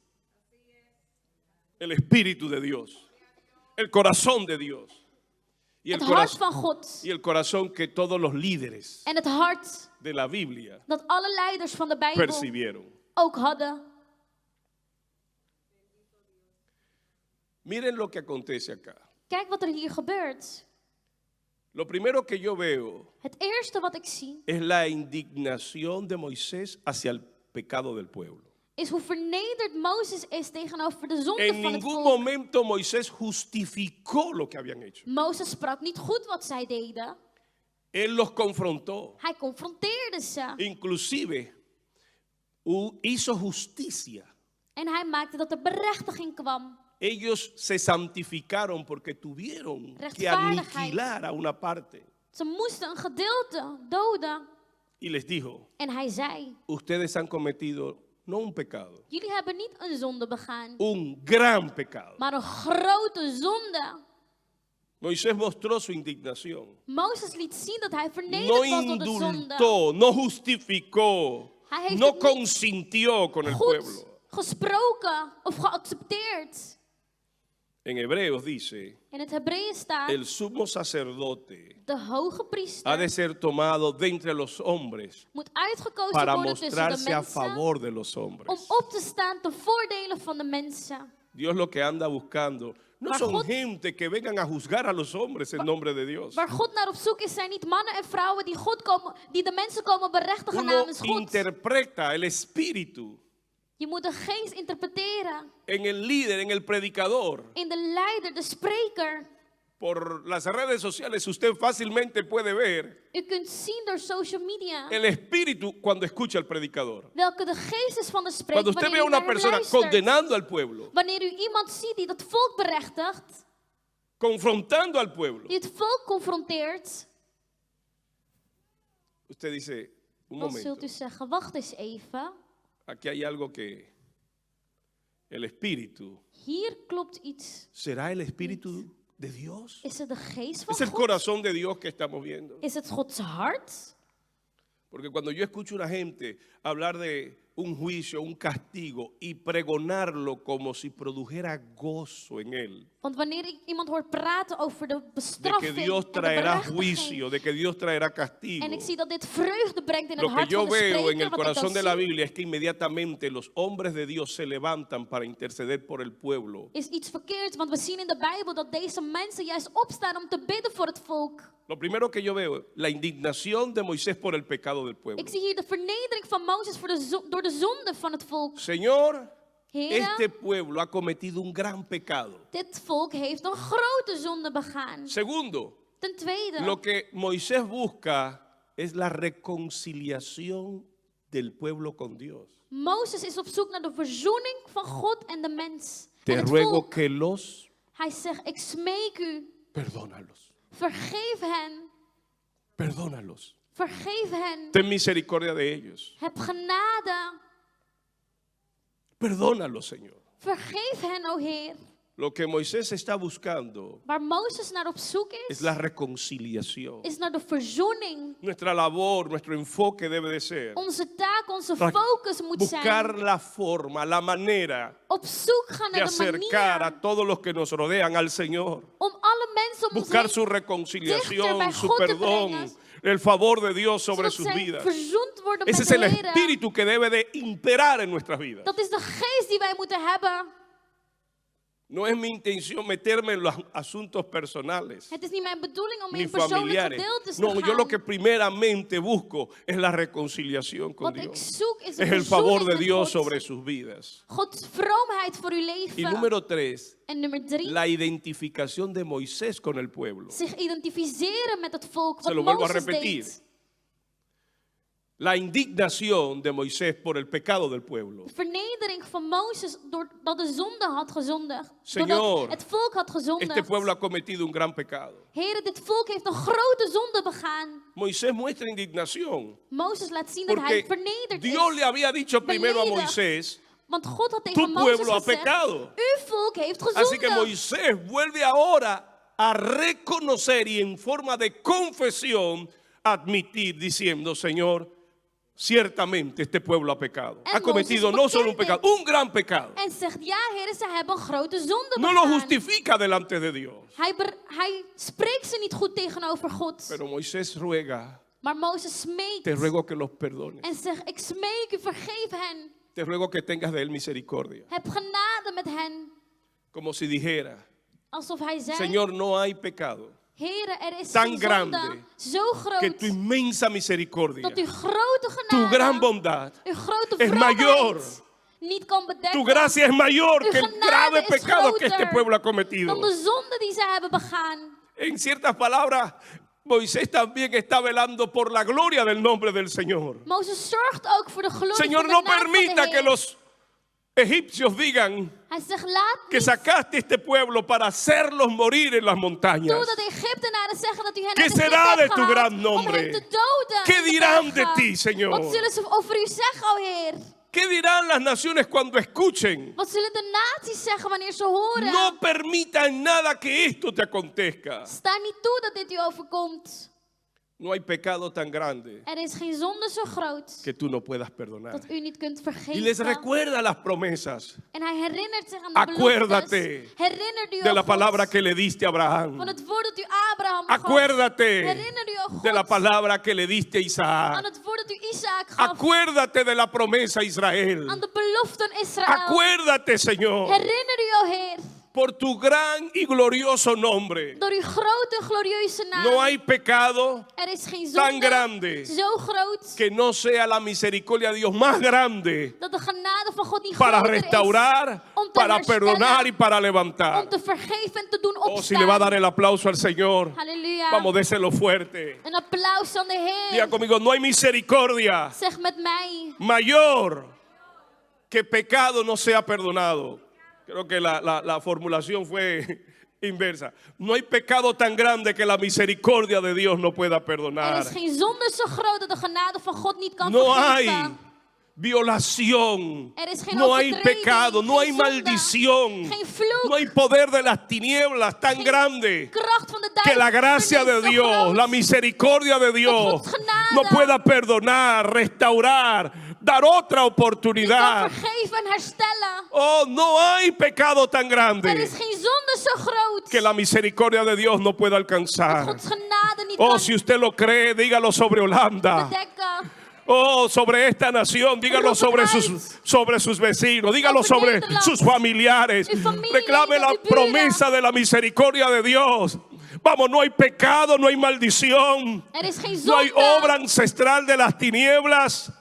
Speaker 1: el Espíritu de Dios, el corazón de Dios y
Speaker 2: Het hart van God.
Speaker 1: y el corazón que todos los líderes
Speaker 2: En het hart
Speaker 1: de la Biblia
Speaker 2: dat alle leiders van de Bijbel
Speaker 1: percibieron.
Speaker 2: ook hadden.
Speaker 1: Miren lo que acontece acá.
Speaker 2: Kijk wat er hier gebeurt.
Speaker 1: Lo primero que yo veo
Speaker 2: Het eerste wat ik zie
Speaker 1: es la indignación de Moisés hacia el pecado del pueblo.
Speaker 2: is hoe vernederd Mozes is tegenover de zonde
Speaker 1: En
Speaker 2: van het
Speaker 1: ningún
Speaker 2: volk.
Speaker 1: momento Moisés justificó lo que habían hecho.
Speaker 2: Mozes sprak niet goed wat zij deden.
Speaker 1: Él los confrontó.
Speaker 2: Hij confronteerde ze.
Speaker 1: Inclusive hizo justicia.
Speaker 2: En hij maakte dat er berechtiging kwam.
Speaker 1: Ellos se santificaron porque tuvieron que
Speaker 2: Rechtvaardigheid.
Speaker 1: aniquilar a una parte.
Speaker 2: Ze moesten een gedeelte doden.
Speaker 1: Y les dijo,
Speaker 2: En hij zei,
Speaker 1: ustedes han cometido no un pecado,
Speaker 2: jullie hebben niet een zonde begaan,
Speaker 1: un gran pecado.
Speaker 2: maar een grote zonde.
Speaker 1: Moisés mostró su indignación.
Speaker 2: Mozes liet zien dat hij
Speaker 1: No
Speaker 2: vernederd was door de zonde.
Speaker 1: indultó, no justificó,
Speaker 2: Hij heeft
Speaker 1: no
Speaker 2: het niet
Speaker 1: consintió con el
Speaker 2: Goed
Speaker 1: pueblo.
Speaker 2: gesproken of geaccepteerd.
Speaker 1: En Hebreos dice,
Speaker 2: In het Hebreeën staat,
Speaker 1: el sumo sacerdote
Speaker 2: de hoge
Speaker 1: ha
Speaker 2: priester
Speaker 1: de ser tomado de entre los hombres
Speaker 2: moet uitgekozen
Speaker 1: para
Speaker 2: worden tussen de
Speaker 1: mostrarse a
Speaker 2: mensen
Speaker 1: favor de los
Speaker 2: om
Speaker 1: hombres.
Speaker 2: op te staan ten voordele van de mensen.
Speaker 1: Dios lo que anda buscando no
Speaker 2: Maar
Speaker 1: son
Speaker 2: God-
Speaker 1: gente que vengan a juzgar a los hombres en nombre de Dios.
Speaker 2: Waar God naar op zoek is, zijn niet mannen en vrouwen die de mensen komen berechtigen
Speaker 1: Uno
Speaker 2: namens God.
Speaker 1: interpreta el espíritu
Speaker 2: Je moet de geest interpreteren
Speaker 1: en el líder, en el predicador.
Speaker 2: in de leider, de spreker.
Speaker 1: Por las redes sociales usted fácilmente puede ver
Speaker 2: U kunt zien door social media
Speaker 1: el espíritu cuando escucha al predicador.
Speaker 2: welke de geest is van de spreker.
Speaker 1: Cuando usted ve
Speaker 2: Wanneer
Speaker 1: a
Speaker 2: u
Speaker 1: una
Speaker 2: naar hem
Speaker 1: persona
Speaker 2: luistert.
Speaker 1: condenando al pueblo,
Speaker 2: Wanneer u iemand ziet die dat volk berechtigt,
Speaker 1: confrontando al pueblo,
Speaker 2: die het volk confronteert,
Speaker 1: usted dice, un
Speaker 2: dan
Speaker 1: momento,
Speaker 2: zult u zeggen, wacht eens even.
Speaker 1: aquí hay algo que el espíritu,
Speaker 2: Hier klopt iets.
Speaker 1: ¿será el espíritu de Dios?
Speaker 2: Is het de geest van
Speaker 1: Es el
Speaker 2: God?
Speaker 1: corazón de Dios que estamos viendo.
Speaker 2: Is het Gods hart?
Speaker 1: Porque cuando yo escucho a una gente hablar de un juicio, un castigo y pregonarlo como si produjera gozo en él,
Speaker 2: Want wanneer ik iemand hoor praten over de
Speaker 1: de que
Speaker 2: bestraffing
Speaker 1: Dios
Speaker 2: en de
Speaker 1: traerá
Speaker 2: berechtiging,
Speaker 1: juicio, de que Dios traerá castigo,
Speaker 2: en ik zie dat dit vreugde brengt in het
Speaker 1: lo que
Speaker 2: hart
Speaker 1: yo
Speaker 2: van de
Speaker 1: veo en
Speaker 2: spreker,
Speaker 1: el
Speaker 2: wat ik
Speaker 1: corazón
Speaker 2: dan
Speaker 1: de la
Speaker 2: zie,
Speaker 1: Biblia es que inmediatamente los hombres de Dios se levantan para interceder por el pueblo.
Speaker 2: is iets verkeerds. Want we zien in de Bijbel dat deze mensen juist opstaan om te bidden voor het volk.
Speaker 1: Lo primero que yo veo, la indignación de Moisés por el pecado del pueblo.
Speaker 2: Ik zie hier de vernedering van Mozes door de zonde van het volk.
Speaker 1: Señor,
Speaker 2: Heren,
Speaker 1: este pueblo ha cometido un gran pecado.
Speaker 2: dit volk heeft een grote zonde begaan.
Speaker 1: Segundo,
Speaker 2: Ten tweede,
Speaker 1: lo que Moisés busca es la reconciliación del pueblo con Dios.
Speaker 2: Mozes is op zoek naar de verzoening van God en de mens.
Speaker 1: Te
Speaker 2: En het
Speaker 1: ruego
Speaker 2: volk.
Speaker 1: que los
Speaker 2: Hij zegt, ik smeek u,
Speaker 1: perdónalos.
Speaker 2: vergeef hen,
Speaker 1: Perdónalos.
Speaker 2: vergeef hen.
Speaker 1: Ten misericordia de ellos.
Speaker 2: Heb genade,
Speaker 1: Perdónalos, Señor.
Speaker 2: vergeef hen, o Heer.
Speaker 1: Lo que Moisés está buscando
Speaker 2: Waar Mozes naar op zoek
Speaker 1: es
Speaker 2: is,
Speaker 1: la reconciliación.
Speaker 2: is naar de verzoening.
Speaker 1: Nuestra labor, nuestro enfoque debe de ser
Speaker 2: Onze taak, onze
Speaker 1: Ra-
Speaker 2: focus moet
Speaker 1: buscar
Speaker 2: zijn
Speaker 1: la forma, la manera
Speaker 2: op zoek gaan
Speaker 1: de
Speaker 2: naar de
Speaker 1: acercar a
Speaker 2: manier
Speaker 1: todos los que nos rodean al Señor.
Speaker 2: om alle mensen om ons
Speaker 1: Buscar
Speaker 2: heen,
Speaker 1: su reconciliación,
Speaker 2: dichter bij
Speaker 1: su
Speaker 2: God te
Speaker 1: perdón,
Speaker 2: brengen,
Speaker 1: el favor de Dios sobre
Speaker 2: zodat
Speaker 1: sus
Speaker 2: zij
Speaker 1: vidas.
Speaker 2: verzoend worden
Speaker 1: Ese
Speaker 2: met
Speaker 1: es el
Speaker 2: de Heer.
Speaker 1: espíritu que debe de imperar en nuestras vidas.
Speaker 2: Dat is de geest die wij moeten hebben.
Speaker 1: No es mi intención meterme en los asuntos personales
Speaker 2: Het is niet mijn bedoeling om
Speaker 1: ni
Speaker 2: in persoonlijke
Speaker 1: familiares.
Speaker 2: gedeeltes te
Speaker 1: No, yo lo que
Speaker 2: gaan.
Speaker 1: primeramente busco es la reconciliación con
Speaker 2: Wat ik
Speaker 1: Dios.
Speaker 2: zoek is
Speaker 1: Es
Speaker 2: de
Speaker 1: el favor
Speaker 2: verzoening
Speaker 1: de
Speaker 2: met
Speaker 1: Dios
Speaker 2: God.
Speaker 1: sobre sus vidas.
Speaker 2: Gods vroomheid voor uw
Speaker 1: Y
Speaker 2: leven.
Speaker 1: número 3,
Speaker 2: En nummer 3,
Speaker 1: la identificación de Moisés con el pueblo.
Speaker 2: zich identificeren met het volk.
Speaker 1: Se lo
Speaker 2: Wat
Speaker 1: vuelvo a
Speaker 2: Mozes
Speaker 1: repetir.
Speaker 2: deed.
Speaker 1: La indignación de Moisés por el pecado del pueblo.
Speaker 2: De vernedering van Mozes doordat de zonde had gezondigd.
Speaker 1: Señor,
Speaker 2: Doordat het volk had gezondigd.
Speaker 1: Este pueblo ha cometido un gran pecado.
Speaker 2: Heren, dit volk heeft een grote zonde begaan.
Speaker 1: Moisés muestra indignación
Speaker 2: Mozes laat zien dat hij
Speaker 1: porque
Speaker 2: vernederd
Speaker 1: Dios
Speaker 2: is.
Speaker 1: le había dicho primero a
Speaker 2: Beledigd.
Speaker 1: Moisés:
Speaker 2: Want God had
Speaker 1: tu
Speaker 2: tegen Mozes
Speaker 1: pueblo ha
Speaker 2: gezegd,
Speaker 1: pecado.
Speaker 2: uw volk heeft
Speaker 1: Así que
Speaker 2: gezondigd.
Speaker 1: Moisés vuelve ahora a reconocer y en forma de confesión admitir diciendo: Señor, ciertamente este pueblo ha pecado.
Speaker 2: En
Speaker 1: Ha cometido
Speaker 2: Mozes
Speaker 1: no solo un
Speaker 2: bekent
Speaker 1: pecado, un gran pecado.
Speaker 2: En zegt, ja heren, ze hebben een grote zonde
Speaker 1: No lo
Speaker 2: begaan.
Speaker 1: justifica delante de Dios.
Speaker 2: Hij spreekt ze niet goed tegenover God.
Speaker 1: Pero Moisés ruega:
Speaker 2: Maar Mozes smeekt.
Speaker 1: te ruego que los perdones.
Speaker 2: En zegt, ik smeek u, vergeef hen.
Speaker 1: Te ruego que tengas de él misericordia.
Speaker 2: Heb genade met hen.
Speaker 1: Como si dijera:
Speaker 2: Alsof hij zei,
Speaker 1: Señor, no hay pecado
Speaker 2: heren, er is
Speaker 1: tan
Speaker 2: geen
Speaker 1: grande
Speaker 2: zonde zo
Speaker 1: que
Speaker 2: groot
Speaker 1: tu inmensa misericordia,
Speaker 2: dat uw grote
Speaker 1: tu gran
Speaker 2: genade,
Speaker 1: bondad,
Speaker 2: uw grote
Speaker 1: es mayor.
Speaker 2: vroomheid niet kan bedekken.
Speaker 1: tu gracia es mayor
Speaker 2: Uw
Speaker 1: que el
Speaker 2: genade
Speaker 1: grave
Speaker 2: is
Speaker 1: pecado que este
Speaker 2: groter
Speaker 1: pueblo ha cometido.
Speaker 2: dan de zonde die zij hebben begaan.
Speaker 1: En ciertas palabras, Moisés también está velando por la gloria del nombre del Señor.
Speaker 2: Mozes zorgt ook voor de glorie
Speaker 1: Señor,
Speaker 2: van de
Speaker 1: no
Speaker 2: naam van de
Speaker 1: permita que
Speaker 2: Heer.
Speaker 1: los egipcios digan
Speaker 2: Hij zegt, laat
Speaker 1: que
Speaker 2: niet
Speaker 1: sacaste este pueblo para hacerlos morir en las
Speaker 2: toe
Speaker 1: montañas.
Speaker 2: dat de Egyptenaren zeggen dat u hen
Speaker 1: ¿Qué
Speaker 2: uit Egypte
Speaker 1: será de
Speaker 2: hebt
Speaker 1: tu
Speaker 2: gehaald
Speaker 1: gran
Speaker 2: om
Speaker 1: nombre?
Speaker 2: hen te doden.
Speaker 1: ¿Qué
Speaker 2: in de
Speaker 1: dirán de
Speaker 2: bergen.
Speaker 1: ti, Señor?
Speaker 2: Wat zullen ze over u zeggen, o Heer?
Speaker 1: ¿Qué dirán las naciones cuando escuchen?
Speaker 2: Wat zullen de naties zeggen wanneer ze horen?
Speaker 1: No permitan nada que esto te acontezca.
Speaker 2: Sta niet toe dat dit u overkomt.
Speaker 1: No hay pecado tan grande
Speaker 2: Er is geen zonde zo groot
Speaker 1: que tú no puedas perdonar.
Speaker 2: dat u niet kunt
Speaker 1: Y les
Speaker 2: vergeven.
Speaker 1: recuerda las promesas
Speaker 2: En hij herinnert zich aan de
Speaker 1: Acuérdate
Speaker 2: beloftes. Herinner u,
Speaker 1: de
Speaker 2: o
Speaker 1: la
Speaker 2: God,
Speaker 1: palabra que le diste a
Speaker 2: van
Speaker 1: Abraham.
Speaker 2: het woord dat u Abraham gaf.
Speaker 1: Acuérdate
Speaker 2: Herinner u, o God,
Speaker 1: de la palabra que le diste a
Speaker 2: aan
Speaker 1: Isaac.
Speaker 2: het woord dat u Isaac gaf.
Speaker 1: Acuérdate de la promesa a Israel.
Speaker 2: Aan de beloften Israël.
Speaker 1: Acuérdate, Señor,
Speaker 2: Herinner u, o Heer,
Speaker 1: por tu gran y glorioso nombre.
Speaker 2: door uw grote glorieuze naam.
Speaker 1: No hay pecado
Speaker 2: Er is geen
Speaker 1: tan
Speaker 2: zonde
Speaker 1: grande
Speaker 2: zo groot
Speaker 1: que no sea la misericordia de Dios más grande
Speaker 2: dat de genade van God niet
Speaker 1: para
Speaker 2: groter
Speaker 1: restaurar,
Speaker 2: is om te
Speaker 1: para
Speaker 2: herstellen,
Speaker 1: perdonar y para
Speaker 2: om
Speaker 1: levantar.
Speaker 2: te vergeven en te doen
Speaker 1: Oh, si le va a dar
Speaker 2: opstaan.
Speaker 1: el aplauso al Señor,
Speaker 2: Halleluja.
Speaker 1: vamos, déselo fuerte.
Speaker 2: Een applaus aan de
Speaker 1: Diga
Speaker 2: Heer.
Speaker 1: conmigo: no hay misericordia
Speaker 2: Zeg met mij.
Speaker 1: mayor que pecado no sea perdonado. Creo que la formulación fue inversa. No hay pecado tan grande que la misericordia de Dios no pueda
Speaker 2: Er
Speaker 1: perdonar.
Speaker 2: is geen zonde zo groot dat de genade van God niet kan
Speaker 1: No hay
Speaker 2: vergeven.
Speaker 1: violación,
Speaker 2: Er is geen
Speaker 1: no hay
Speaker 2: overtreding,
Speaker 1: pecado, no hay
Speaker 2: geen zonde,
Speaker 1: maldición,
Speaker 2: geen vloek.
Speaker 1: no hay poder de las tinieblas tan grande
Speaker 2: Kracht van de
Speaker 1: que la gracia de
Speaker 2: duisternis zo
Speaker 1: Dios,
Speaker 2: groot
Speaker 1: la misericordia de Dios
Speaker 2: Gods genade
Speaker 1: no pueda perdonar, restaurar, dar otra
Speaker 2: die kan
Speaker 1: oportunidad.
Speaker 2: vergeven en herstellen.
Speaker 1: Oh, no hay pecado tan
Speaker 2: Er
Speaker 1: grande
Speaker 2: is geen zonde zo groot
Speaker 1: que la misericordia de Dios no pueda
Speaker 2: dat
Speaker 1: alcanzar.
Speaker 2: Gods genade niet
Speaker 1: Oh,
Speaker 2: kan
Speaker 1: si usted lo cree, dígalo sobre Holanda.
Speaker 2: bedekken.
Speaker 1: Oh, sobre esta nación, dígalo sobre sus vecinos, dígalo sobre sus familiares. Reclame la promesa de la misericordia de Dios. Vamos, no hay pecado, no hay maldición,
Speaker 2: Er is geen
Speaker 1: no hay
Speaker 2: zonde
Speaker 1: obra ancestral de las tinieblas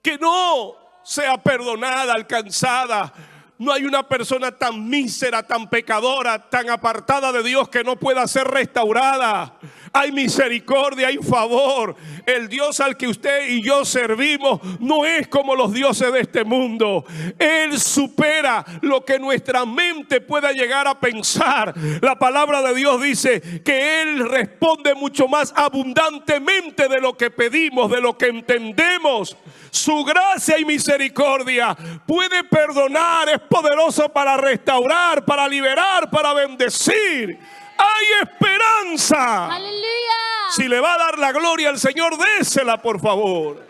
Speaker 1: que no sea perdonada, alcanzada. No hay una persona tan mísera, tan pecadora, tan apartada de Dios que no pueda ser restaurada. hay misericordia, hay favor. El Dios al que usted y yo servimos no es como los dioses de este mundo. Él supera lo que nuestra mente pueda llegar a pensar. La palabra de Dios dice que Él responde mucho más abundantemente de lo que pedimos, de lo que entendemos. Su gracia y misericordia puede perdonar, es poderoso para restaurar, para liberar, para bendecir. Hay esperanza.
Speaker 2: Halleluja.
Speaker 1: Si le va a dar la gloria al Señor, désela, por favor.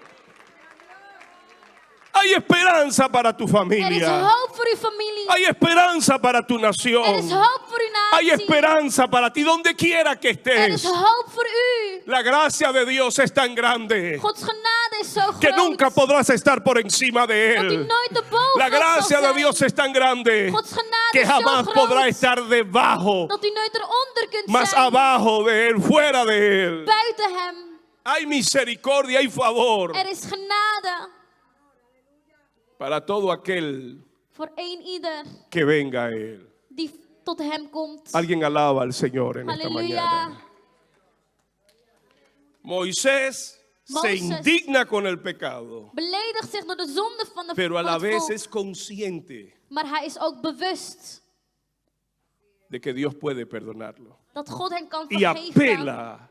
Speaker 1: Hay esperanza para tu
Speaker 2: Er is
Speaker 1: familia.
Speaker 2: hoop voor uw familie.
Speaker 1: Hay esperanza para tu
Speaker 2: Er
Speaker 1: nación.
Speaker 2: is hoop voor uw
Speaker 1: Hay
Speaker 2: natie.
Speaker 1: esperanza para ti donde quiera que
Speaker 2: Er is
Speaker 1: estés.
Speaker 2: hoop voor u.
Speaker 1: La gracia de Dios es tan grande
Speaker 2: Gods genade is zo
Speaker 1: que
Speaker 2: groot.
Speaker 1: nunca podrás estar por encima de
Speaker 2: Dat u
Speaker 1: Él.
Speaker 2: nooit erboven
Speaker 1: La gracia
Speaker 2: zal
Speaker 1: de
Speaker 2: zijn.
Speaker 1: Dios es tan grande
Speaker 2: Gods genade
Speaker 1: que
Speaker 2: is zo
Speaker 1: jamás
Speaker 2: groot.
Speaker 1: podrá estar debajo,
Speaker 2: Dat u nooit eronder kunt
Speaker 1: más
Speaker 2: zijn.
Speaker 1: abajo de Él, fuera de Él.
Speaker 2: Buiten hem.
Speaker 1: Hay misericordia, hay favor
Speaker 2: Er is genade.
Speaker 1: para todo aquel
Speaker 2: Voor ieder
Speaker 1: que venga a Él.
Speaker 2: die tot hem komt.
Speaker 1: Alguien alaba al Señor en esta
Speaker 2: Halleluja.
Speaker 1: mañana. Moisés se
Speaker 2: Mozes
Speaker 1: indigna con el pecado,
Speaker 2: Beledigt zich door de zonde van,
Speaker 1: pero a
Speaker 2: van
Speaker 1: la
Speaker 2: het
Speaker 1: vez
Speaker 2: volk.
Speaker 1: es consciente
Speaker 2: Maar hij is ook bewust
Speaker 1: de que Dios puede perdonarlo.
Speaker 2: dat God hem kan
Speaker 1: Y
Speaker 2: vergeven.
Speaker 1: apela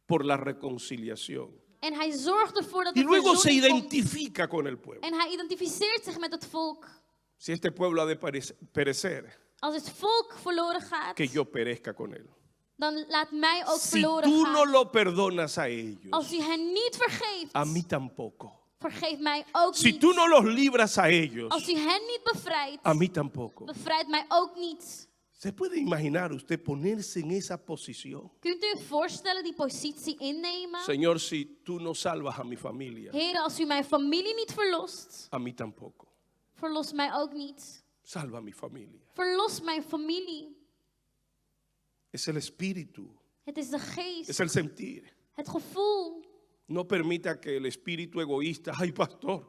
Speaker 1: por la reconciliación.
Speaker 2: En hij zorgt ervoor dat
Speaker 1: Y
Speaker 2: er
Speaker 1: luego se
Speaker 2: verzoening komt.
Speaker 1: identifica con el pueblo.
Speaker 2: En hij identificeert zich met het volk.
Speaker 1: Si este pueblo ha de perecer,
Speaker 2: Als het volk verloren gaat,
Speaker 1: que yo perezca con él.
Speaker 2: dan laat mij ook
Speaker 1: Si
Speaker 2: verloren
Speaker 1: tú no
Speaker 2: gaan.
Speaker 1: lo perdonas a ellos,
Speaker 2: Als u hen niet vergeeft,
Speaker 1: a mí tampoco.
Speaker 2: vergeef mij ook
Speaker 1: Si
Speaker 2: niet.
Speaker 1: tú no los libras a ellos,
Speaker 2: Als u hen niet bevrijdt,
Speaker 1: a mí tampoco.
Speaker 2: bevrijdt mij ook niet.
Speaker 1: ¿Se puede imaginar usted ponerse en esa posición?
Speaker 2: Kunt u voorstellen die positie innemen?
Speaker 1: Señor, si tú no salvas a mi familia,
Speaker 2: Heer, als u mijn familie niet verlost,
Speaker 1: a mí tampoco.
Speaker 2: verlos mij ook niet.
Speaker 1: Salva a mi familia.
Speaker 2: Verlos mijn familie.
Speaker 1: Es el espíritu,
Speaker 2: Het is de geest,
Speaker 1: es el sentir.
Speaker 2: het gevoel.
Speaker 1: No permita que el espíritu egoísta, ay pastor,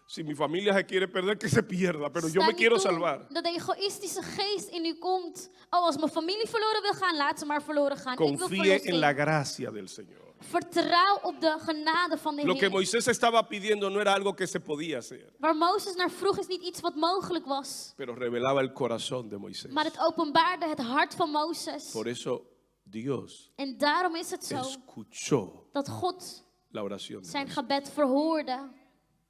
Speaker 1: si mi familia se quiere perder, que se pierda, pero yo
Speaker 2: Sta
Speaker 1: me
Speaker 2: niet
Speaker 1: quiero
Speaker 2: toe
Speaker 1: salvar.
Speaker 2: dat de egoïstische geest in u komt. Oh, als mijn familie verloren wil gaan, laat ze maar verloren gaan. Ik wil
Speaker 1: Confíe en la
Speaker 2: verlossing.
Speaker 1: gracia del Señor.
Speaker 2: Vertrouw op de genade van de
Speaker 1: Lo que
Speaker 2: Heer.
Speaker 1: Moisés estaba pidiendo no era algo que se podía hacer,
Speaker 2: Waar Mozes naar vroeg is niet iets wat mogelijk was.
Speaker 1: pero revelaba el corazón de Moisés.
Speaker 2: Maar het openbaarde het hart van Mozes.
Speaker 1: Por eso Dios
Speaker 2: En daarom is het zo
Speaker 1: escuchó
Speaker 2: dat God
Speaker 1: la oración de
Speaker 2: zijn
Speaker 1: Moisés.
Speaker 2: gebed verhoorde.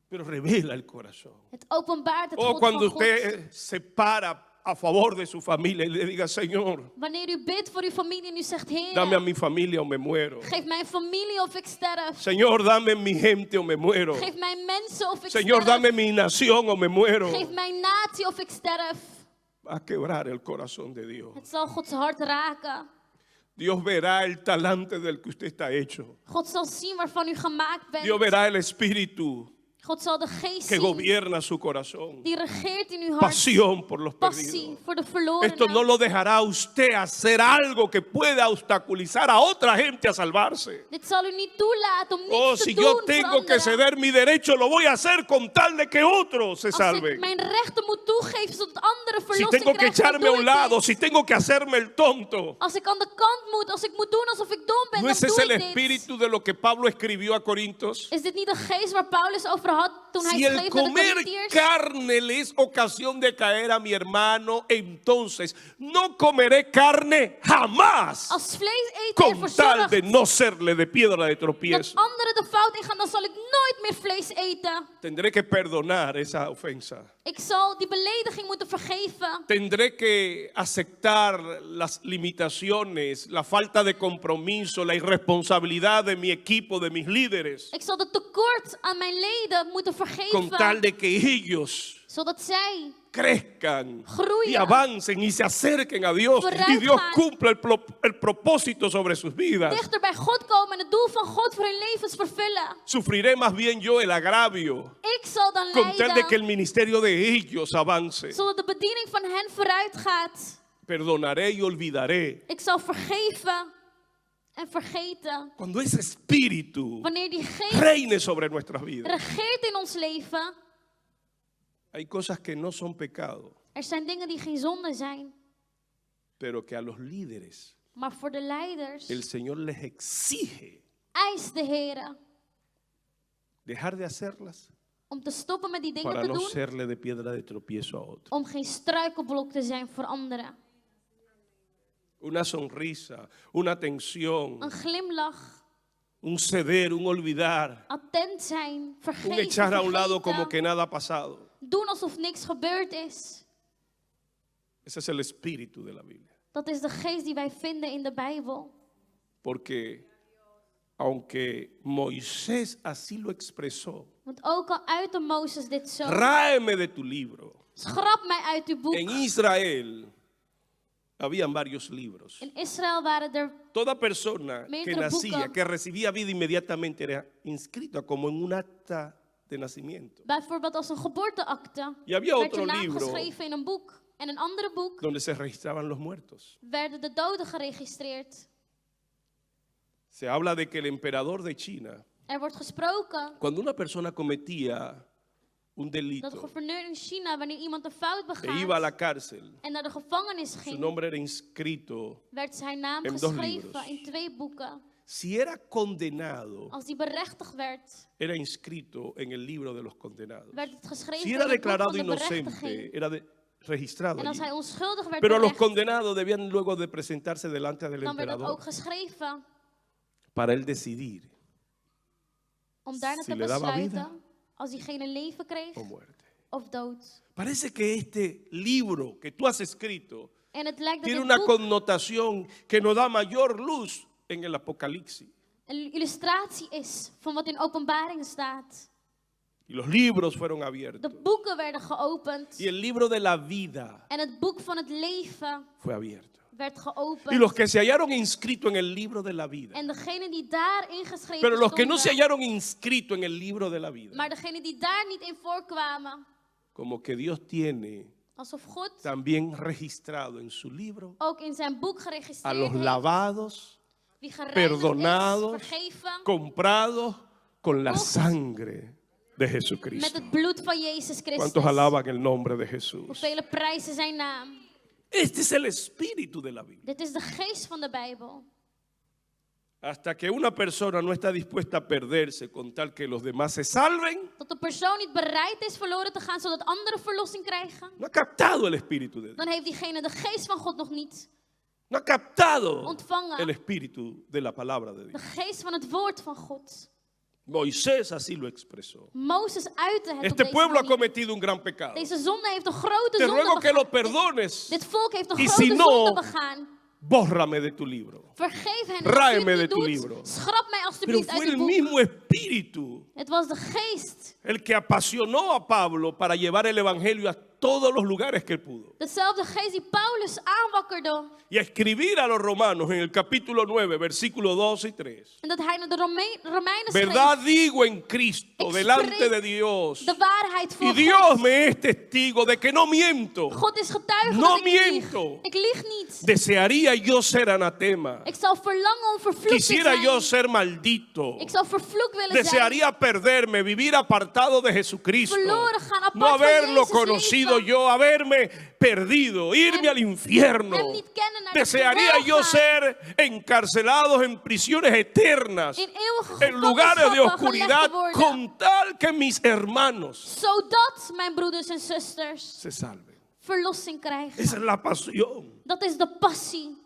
Speaker 1: Pero revela el corazón.
Speaker 2: Het openbaart het
Speaker 1: O
Speaker 2: God
Speaker 1: cuando
Speaker 2: van God.
Speaker 1: usted se para a favor de su familia y le diga, Señor,
Speaker 2: Wanneer u bidt voor uw familie en u zegt,
Speaker 1: dame a
Speaker 2: Heer,
Speaker 1: mi familia o me muero.
Speaker 2: geef mijn familie of ik sterf.
Speaker 1: Señor, dame mi gente o me muero.
Speaker 2: Geef mijn mensen of ik
Speaker 1: Señor,
Speaker 2: sterf.
Speaker 1: dame mi nación o me muero.
Speaker 2: Geef mijn natie of ik sterf.
Speaker 1: Va a quebrar el corazón de Dios.
Speaker 2: Het zal Gods hart raken.
Speaker 1: Dios verá el talante del que usted está hecho.
Speaker 2: God zal zien waarvan u gemaakt bent.
Speaker 1: Dios verá el espíritu
Speaker 2: God zal de geest
Speaker 1: que
Speaker 2: zien
Speaker 1: gobierna su corazón.
Speaker 2: die regeert in uw hart.
Speaker 1: Pasión por los
Speaker 2: Passie
Speaker 1: perdidos.
Speaker 2: voor de verlorenen.
Speaker 1: Esto no lo dejará a usted hacer algo que pueda obstaculizar a otra gente a salvarse.
Speaker 2: Dit zal u niet toelaten om niets
Speaker 1: Oh,
Speaker 2: te
Speaker 1: si
Speaker 2: doen
Speaker 1: yo
Speaker 2: voor
Speaker 1: tengo que
Speaker 2: anderen.
Speaker 1: ceder mi derecho, lo voy a hacer con tal de que otros se
Speaker 2: Als
Speaker 1: salven.
Speaker 2: ik mijn rechten moet toegeven zodat anderen
Speaker 1: Si
Speaker 2: verlossing
Speaker 1: tengo que
Speaker 2: krijgen, dan
Speaker 1: echarme a
Speaker 2: doe
Speaker 1: un
Speaker 2: ik
Speaker 1: lado,
Speaker 2: dit.
Speaker 1: si tengo que hacerme el tonto.
Speaker 2: Als ik aan de kant moet, als ik moet doen alsof ik dom ben,
Speaker 1: ¿No
Speaker 2: dan
Speaker 1: ese es
Speaker 2: doe
Speaker 1: el
Speaker 2: ik dit.
Speaker 1: espíritu de lo que Pablo escribió a Corintios?
Speaker 2: Is dit niet de geest waar Paulus over had toen hij
Speaker 1: Si el
Speaker 2: schreef naar de
Speaker 1: comer
Speaker 2: Corinthiërs?
Speaker 1: carne le es ocasión de caer a mi hermano, entonces no comeré carne jamás,
Speaker 2: Als vlees eten
Speaker 1: con
Speaker 2: ervoor
Speaker 1: tal de
Speaker 2: zorgt
Speaker 1: no serle de piedra de
Speaker 2: dat
Speaker 1: tropiezo.
Speaker 2: anderen de fout ingaan, dan zal ik nooit meer vlees eten.
Speaker 1: Tendré que perdonar esa ofensa.
Speaker 2: Ik zal die belediging moeten vergeven.
Speaker 1: Tendré que aceptar las limitaciones, la falta de compromiso, la irresponsabilidad de mi equipo, de mis líderes,
Speaker 2: Ik zal de tekort aan mijn leden moeten
Speaker 1: con tal
Speaker 2: vergeven.
Speaker 1: de que ellos
Speaker 2: Zodat zij
Speaker 1: crezcan
Speaker 2: groeien.
Speaker 1: y avancen y se acerquen a Dios
Speaker 2: Vooruit
Speaker 1: y Dios
Speaker 2: gaan.
Speaker 1: cumpla el propósito sobre sus vidas.
Speaker 2: dichter bij God komen en het doel van God voor hun levens vervullen.
Speaker 1: Sufriré más bien yo el agravio
Speaker 2: Ik zal dan
Speaker 1: con tal de que el
Speaker 2: lijden,
Speaker 1: ministerio de ellos avance.
Speaker 2: zodat de bediening van hen vooruit gaat.
Speaker 1: Perdonaré y olvidaré.
Speaker 2: Ik zal vergeven en vergeten.
Speaker 1: Cuando ese espíritu
Speaker 2: Wanneer die geest
Speaker 1: reine sobre nuestras vidas.
Speaker 2: regeert in ons leven,
Speaker 1: Hay cosas que no son pecado,
Speaker 2: er zijn dingen die geen zonde zijn,
Speaker 1: pero que a los líderes
Speaker 2: Maar voor de leiders
Speaker 1: el Señor les exige
Speaker 2: eist de Heer
Speaker 1: dejar de hacerlas
Speaker 2: om te stoppen met die dingen
Speaker 1: para
Speaker 2: te
Speaker 1: no
Speaker 2: doen,
Speaker 1: serle de piedra de tropiezo a otro.
Speaker 2: om geen struikelblok te zijn voor anderen.
Speaker 1: Una sonrisa, una atención,
Speaker 2: Een glimlach,
Speaker 1: un ceder, un olvidar,
Speaker 2: attent zijn,
Speaker 1: un
Speaker 2: vergeven,
Speaker 1: echar a un lado como
Speaker 2: vergeten,
Speaker 1: que nada ha pasado.
Speaker 2: doen alsof niks gebeurd is.
Speaker 1: Ese es el espíritu de la Biblia.
Speaker 2: Dat is de geest die wij vinden in de Bijbel.
Speaker 1: Porque aunque Moisés así lo expresó,
Speaker 2: Want ook al uitte Mozes dit zo,
Speaker 1: tráeme de tu libro.
Speaker 2: schrap mij uit uw boek.
Speaker 1: En Israel habían varios libros.
Speaker 2: In Israël waren er
Speaker 1: Toda persona que
Speaker 2: Meerdere
Speaker 1: nacía,
Speaker 2: boeken.
Speaker 1: que recibía vida inmediatamente era inscrita como en un acta de nacimiento.
Speaker 2: bijvoorbeeld als een geboorteakte.
Speaker 1: Y había
Speaker 2: Werd je
Speaker 1: otro
Speaker 2: naam
Speaker 1: libro
Speaker 2: geschreven in een boek. En een andere boek
Speaker 1: donde se registraban los muertos.
Speaker 2: werden de doden geregistreerd.
Speaker 1: Se habla de que el emperador de China,
Speaker 2: Er wordt gesproken
Speaker 1: cuando una persona cometía un
Speaker 2: dat de
Speaker 1: delito
Speaker 2: gouverneur in China, wanneer iemand een fout
Speaker 1: e iba a la
Speaker 2: begaat
Speaker 1: cárcel,
Speaker 2: en naar de gevangenis
Speaker 1: su
Speaker 2: ging,
Speaker 1: nombre era inscrito.
Speaker 2: werd zijn naam
Speaker 1: en dos
Speaker 2: geschreven
Speaker 1: libros.
Speaker 2: in 2 boeken.
Speaker 1: Si era condenado,
Speaker 2: Als die berechtigd werd,
Speaker 1: era inscrito en el libro de los condenados.
Speaker 2: werd het geschreven
Speaker 1: Si
Speaker 2: in
Speaker 1: era
Speaker 2: het boek
Speaker 1: declarado
Speaker 2: van de
Speaker 1: inocente,
Speaker 2: berechtiging.
Speaker 1: era registrado
Speaker 2: En als
Speaker 1: allí.
Speaker 2: hij onschuldig werd
Speaker 1: Pero los
Speaker 2: berecht,
Speaker 1: condenados debían luego de presentarse delante del
Speaker 2: dan werd dat
Speaker 1: emperador
Speaker 2: ook geschreven
Speaker 1: para él decidir
Speaker 2: om daarna
Speaker 1: si
Speaker 2: te
Speaker 1: le daba vida
Speaker 2: besluiten als diegene leven kreeg
Speaker 1: o muerte.
Speaker 2: of dood.
Speaker 1: Parece que este libro que tú has escrito
Speaker 2: En het lijkt dat
Speaker 1: tiene
Speaker 2: dit
Speaker 1: una
Speaker 2: boek
Speaker 1: connotación que nos da mayor luz en el Apocalipsis.
Speaker 2: een illustratie is van wat in Openbaring staat.
Speaker 1: Y los libros fueron
Speaker 2: De
Speaker 1: abiertos.
Speaker 2: boeken werden geopend
Speaker 1: Y el libro de la vida
Speaker 2: en het boek van het leven
Speaker 1: fue abierto.
Speaker 2: werd
Speaker 1: Y
Speaker 2: geopend.
Speaker 1: los que se hallaron inscritos en el libro de la vida.
Speaker 2: En degene die daar ingeschreven
Speaker 1: Pero los que no se
Speaker 2: stonden,
Speaker 1: hallaron inscritos en el libro de la vida.
Speaker 2: maar degene die daar niet in voorkwamen,
Speaker 1: Como que Dios tiene
Speaker 2: alsof God
Speaker 1: también registrado en su libro
Speaker 2: ook in zijn boek
Speaker 1: a
Speaker 2: geregistreerd
Speaker 1: los
Speaker 2: heeft,
Speaker 1: lavados,
Speaker 2: wie gereinigd
Speaker 1: perdonados,
Speaker 2: is, vergeven,
Speaker 1: comprados con la
Speaker 2: Kocht.
Speaker 1: sangre de
Speaker 2: met
Speaker 1: Jesucristo.
Speaker 2: het bloed van Jezus Christus.
Speaker 1: ¿Cuántos alaban el nombre de Jesús?
Speaker 2: Hoeveel prijzen zijn naam.
Speaker 1: Este es el espíritu de la Biblia.
Speaker 2: Dit is de geest van de Bijbel.
Speaker 1: Hasta que una persona no está dispuesta a perderse con tal que los demás se salven,
Speaker 2: Dat de persoon niet bereid is verloren te gaan zodat anderen verlossing krijgen,
Speaker 1: no ha captado el espíritu de Dios.
Speaker 2: dan heeft diegene de geest van God nog niet.
Speaker 1: No ha captado
Speaker 2: Ontvangen.
Speaker 1: el espíritu de la palabra de
Speaker 2: De
Speaker 1: Dios.
Speaker 2: geest van het woord van God.
Speaker 1: Moisés así lo expresó.
Speaker 2: Mozes uitte het op
Speaker 1: Este
Speaker 2: deze
Speaker 1: pueblo ha
Speaker 2: manier.
Speaker 1: cometido un gran pecado.
Speaker 2: Deze zonde heeft een grote
Speaker 1: Te
Speaker 2: zonde
Speaker 1: ruego que lo
Speaker 2: begaan.
Speaker 1: perdones.
Speaker 2: Dit volk heeft een
Speaker 1: Y
Speaker 2: grote
Speaker 1: si no,
Speaker 2: zonde begaan.
Speaker 1: Bórrame de tu libro.
Speaker 2: Vergeef hen.
Speaker 1: Ráeme
Speaker 2: Als u het
Speaker 1: de
Speaker 2: niet
Speaker 1: tu
Speaker 2: doet,
Speaker 1: libro.
Speaker 2: schrap mij
Speaker 1: Pero
Speaker 2: alstublieft uit
Speaker 1: fue
Speaker 2: uw
Speaker 1: el
Speaker 2: boek.
Speaker 1: mismo espíritu
Speaker 2: Het was de geest.
Speaker 1: el que apasionó a Pablo para llevar el evangelio a todos los lugares que él pudo.
Speaker 2: Dezelfde geest die Paulus aanwakkerde.
Speaker 1: Y a escribir a los romanos en el capítulo 9, versículos 2 y 3.
Speaker 2: En dat hij naar de Romeinen
Speaker 1: Verdad
Speaker 2: schreef.
Speaker 1: digo en Cristo delante de Dios.
Speaker 2: De waarheid
Speaker 1: Y
Speaker 2: voor
Speaker 1: Dios
Speaker 2: God.
Speaker 1: me es testigo de que no miento.
Speaker 2: God is getuige
Speaker 1: No
Speaker 2: dat ik lieg.
Speaker 1: miento.
Speaker 2: Ik lieg niet.
Speaker 1: Desearía yo ser anatema.
Speaker 2: Ik zou verlangen om vervloekt te
Speaker 1: Quisiera yo
Speaker 2: zijn.
Speaker 1: ser maldito.
Speaker 2: Ik zou vervloekt willen zijn.
Speaker 1: Desearía perderme, vivir apartado de Jesucristo.
Speaker 2: Verloren gaan, apart
Speaker 1: No
Speaker 2: van
Speaker 1: haberlo
Speaker 2: Jezus
Speaker 1: conocido
Speaker 2: leven.
Speaker 1: yo, haberme perdido, irme al infierno.
Speaker 2: hem niet kennen, naar de
Speaker 1: Desearía
Speaker 2: hel
Speaker 1: yo
Speaker 2: gaan.
Speaker 1: ser encarcelados en prisiones eternas,
Speaker 2: In eeuwige
Speaker 1: en lugares de
Speaker 2: gevangenschappen
Speaker 1: oscuridad,
Speaker 2: gelegd te worden.
Speaker 1: con tal que mis hermanos
Speaker 2: Zodat mijn broeders en zusters
Speaker 1: se salven.
Speaker 2: verlossing krijgen.
Speaker 1: Esa es la pasión.
Speaker 2: Dat is de passie.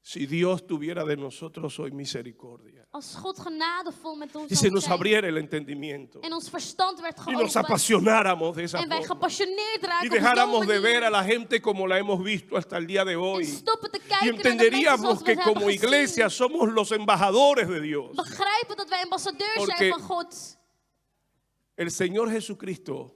Speaker 1: Si Dios tuviera de nosotros hoy misericordia
Speaker 2: Als God genadevol met ons
Speaker 1: y se
Speaker 2: zou
Speaker 1: nos
Speaker 2: zijn
Speaker 1: abriera el entendimiento
Speaker 2: en ons verstand werd
Speaker 1: y nos
Speaker 2: geopend
Speaker 1: apasionáramos de esa
Speaker 2: en wij
Speaker 1: forma
Speaker 2: gepassioneerd
Speaker 1: y
Speaker 2: raken op
Speaker 1: dejáramos
Speaker 2: zo'n
Speaker 1: de ver
Speaker 2: manier
Speaker 1: a la gente como la hemos visto hasta el día de
Speaker 2: en
Speaker 1: hoy
Speaker 2: stoppen te
Speaker 1: y
Speaker 2: kijken naar de mensen
Speaker 1: entenderíamos
Speaker 2: zoals we
Speaker 1: que
Speaker 2: het
Speaker 1: como
Speaker 2: hebben
Speaker 1: iglesia
Speaker 2: gezien.
Speaker 1: somos los embajadores de Dios.
Speaker 2: Begrijpen dat wij ambassadeurs
Speaker 1: Porque
Speaker 2: zijn van God.
Speaker 1: El Señor Jesucristo,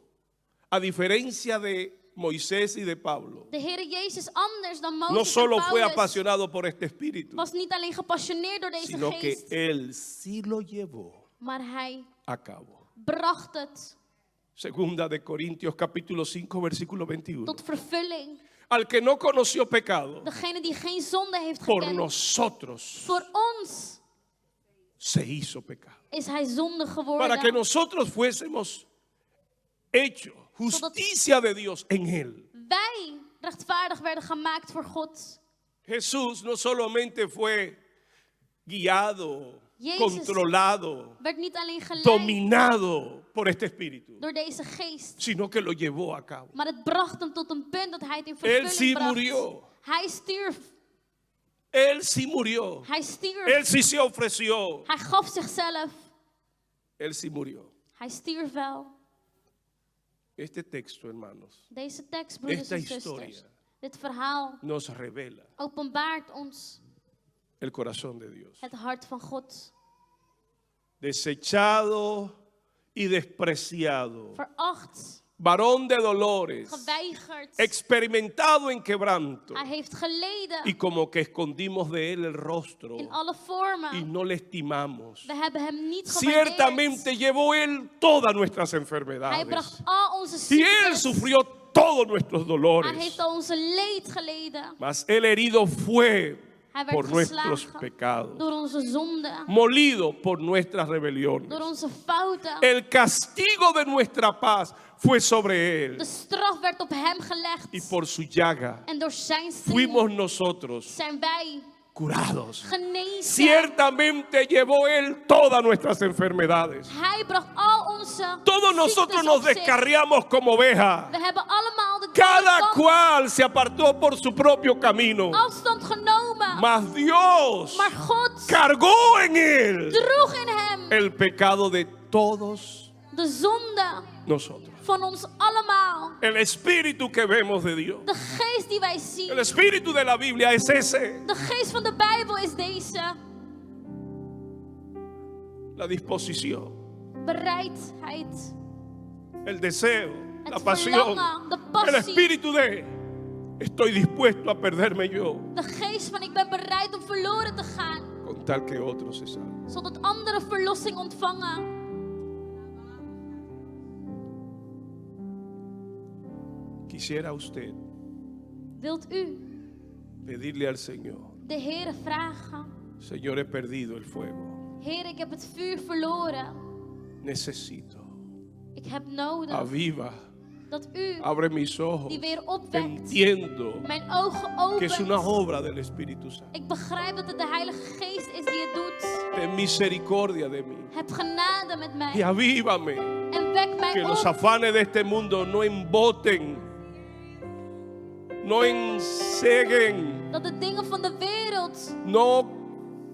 Speaker 1: a diferencia de Moisés y de Pablo,
Speaker 2: De Heer Jezus, anders dan Mozes
Speaker 1: no solo
Speaker 2: en
Speaker 1: fue
Speaker 2: Paulus,
Speaker 1: apasionado por este espíritu,
Speaker 2: was niet alleen gepassioneerd door deze
Speaker 1: sino que
Speaker 2: geest,
Speaker 1: Él sí lo llevó
Speaker 2: maar hij
Speaker 1: a cabo.
Speaker 2: bracht het
Speaker 1: Segunda de Corintios capítulo 5 versículo 21.
Speaker 2: tot vervulling.
Speaker 1: Al que no conoció pecado,
Speaker 2: Degene die geen zonde heeft
Speaker 1: por
Speaker 2: gekend,
Speaker 1: nosotros
Speaker 2: voor ons
Speaker 1: se hizo pecado.
Speaker 2: is hij zonde
Speaker 1: Para
Speaker 2: geworden.
Speaker 1: que nosotros fuésemos hechos justicia de Dios en Él.
Speaker 2: Wij rechtvaardig werden gemaakt voor God.
Speaker 1: Jesús no solamente fue guiado,
Speaker 2: Jezus
Speaker 1: controlado,
Speaker 2: werd niet alleen geleid
Speaker 1: dominado por este espíritu,
Speaker 2: door deze geest,
Speaker 1: sino que lo llevó a cabo.
Speaker 2: maar het bracht hem tot een punt dat hij het in
Speaker 1: Él sí
Speaker 2: vervulling bracht.
Speaker 1: murió.
Speaker 2: Hij stierf.
Speaker 1: Él sí murió.
Speaker 2: Hij stierf.
Speaker 1: Él sí se ofreció.
Speaker 2: Hij gaf zichzelf.
Speaker 1: Él sí murió.
Speaker 2: Hij stierf wel.
Speaker 1: Este texto, hermanos,
Speaker 2: Deze tekst, broeders
Speaker 1: esta
Speaker 2: en
Speaker 1: historia
Speaker 2: zusters, dit verhaal
Speaker 1: nos revela
Speaker 2: openbaart ons
Speaker 1: el corazón de Dios.
Speaker 2: het hart van God.
Speaker 1: Desechado y despreciado,
Speaker 2: Veracht,
Speaker 1: varón de dolores,
Speaker 2: geweigerd.
Speaker 1: experimentado en quebranto,
Speaker 2: Hij heeft geleden
Speaker 1: y como que escondimos de él el rostro
Speaker 2: in alle
Speaker 1: y
Speaker 2: vormen.
Speaker 1: no le estimamos.
Speaker 2: We hebben hem niet gewaardeerd.
Speaker 1: Ciertamente llevó él todas nuestras
Speaker 2: Hij
Speaker 1: enfermedades
Speaker 2: bracht al onze
Speaker 1: y él
Speaker 2: ziektes.
Speaker 1: sufrió todos nuestros
Speaker 2: Hij
Speaker 1: dolores,
Speaker 2: heeft al onze leed geleden.
Speaker 1: mas el herido fue
Speaker 2: Hij werd
Speaker 1: por nuestros
Speaker 2: geslagen
Speaker 1: pecados,
Speaker 2: door onze zonden,
Speaker 1: molido por nuestras rebeliones.
Speaker 2: door onze fouten.
Speaker 1: El castigo de nuestra paz fue sobre él
Speaker 2: De straf werd op hem
Speaker 1: y
Speaker 2: gelegd.
Speaker 1: por su llaga
Speaker 2: En door zijn
Speaker 1: fuimos
Speaker 2: striemen
Speaker 1: nosotros
Speaker 2: zijn wij
Speaker 1: curados.
Speaker 2: genezen.
Speaker 1: Ciertamente llevó él todas nuestras enfermedades.
Speaker 2: Hij bracht al onze
Speaker 1: Todos nosotros
Speaker 2: ziektes
Speaker 1: nos
Speaker 2: op zich.
Speaker 1: descarriamos como ovejas.
Speaker 2: We hebben allemaal de
Speaker 1: Cada
Speaker 2: kant
Speaker 1: cual se apartó por su propio camino.
Speaker 2: afstand genomen.
Speaker 1: Mas Dios
Speaker 2: Maar God
Speaker 1: cargó en él
Speaker 2: droeg in hem
Speaker 1: el pecado de todos
Speaker 2: de zonde
Speaker 1: nosotros.
Speaker 2: van ons allemaal.
Speaker 1: El espíritu que vemos de Dios,
Speaker 2: De geest die wij zien.
Speaker 1: el espíritu de la Biblia es ese.
Speaker 2: De geest van de Bijbel is deze.
Speaker 1: La disposición,
Speaker 2: Bereidheid.
Speaker 1: el deseo, la
Speaker 2: Het
Speaker 1: pasión,
Speaker 2: verlangen, de
Speaker 1: el
Speaker 2: passie.
Speaker 1: espíritu de estoy dispuesto a perderme yo
Speaker 2: De geest van ik ben bereid om verloren te gaan.
Speaker 1: con tal que otros se salven.
Speaker 2: Zodat anderen verlossing ontvangen.
Speaker 1: Quisiera usted
Speaker 2: Wilt u
Speaker 1: pedirle al Señor,
Speaker 2: de Heere vragen.
Speaker 1: Señor, he perdido el fuego,
Speaker 2: Heer, ik heb het vuur verloren.
Speaker 1: necesito,
Speaker 2: Ik heb nodig
Speaker 1: aviva,
Speaker 2: dat u
Speaker 1: abre mis ojos,
Speaker 2: die weer opwekt.
Speaker 1: entiendo
Speaker 2: Mijn ogen
Speaker 1: que es una
Speaker 2: opent.
Speaker 1: obra del Espíritu Santo.
Speaker 2: Ik begrijp dat het de Heilige Geest is die het doet.
Speaker 1: Ten misericordia de mí
Speaker 2: Heb genade met
Speaker 1: y
Speaker 2: mij.
Speaker 1: avívame,
Speaker 2: En wek
Speaker 1: que
Speaker 2: mij
Speaker 1: los
Speaker 2: op.
Speaker 1: afanes de este mundo no emboten, no enseguen,
Speaker 2: Dat de dingen van de wereld
Speaker 1: no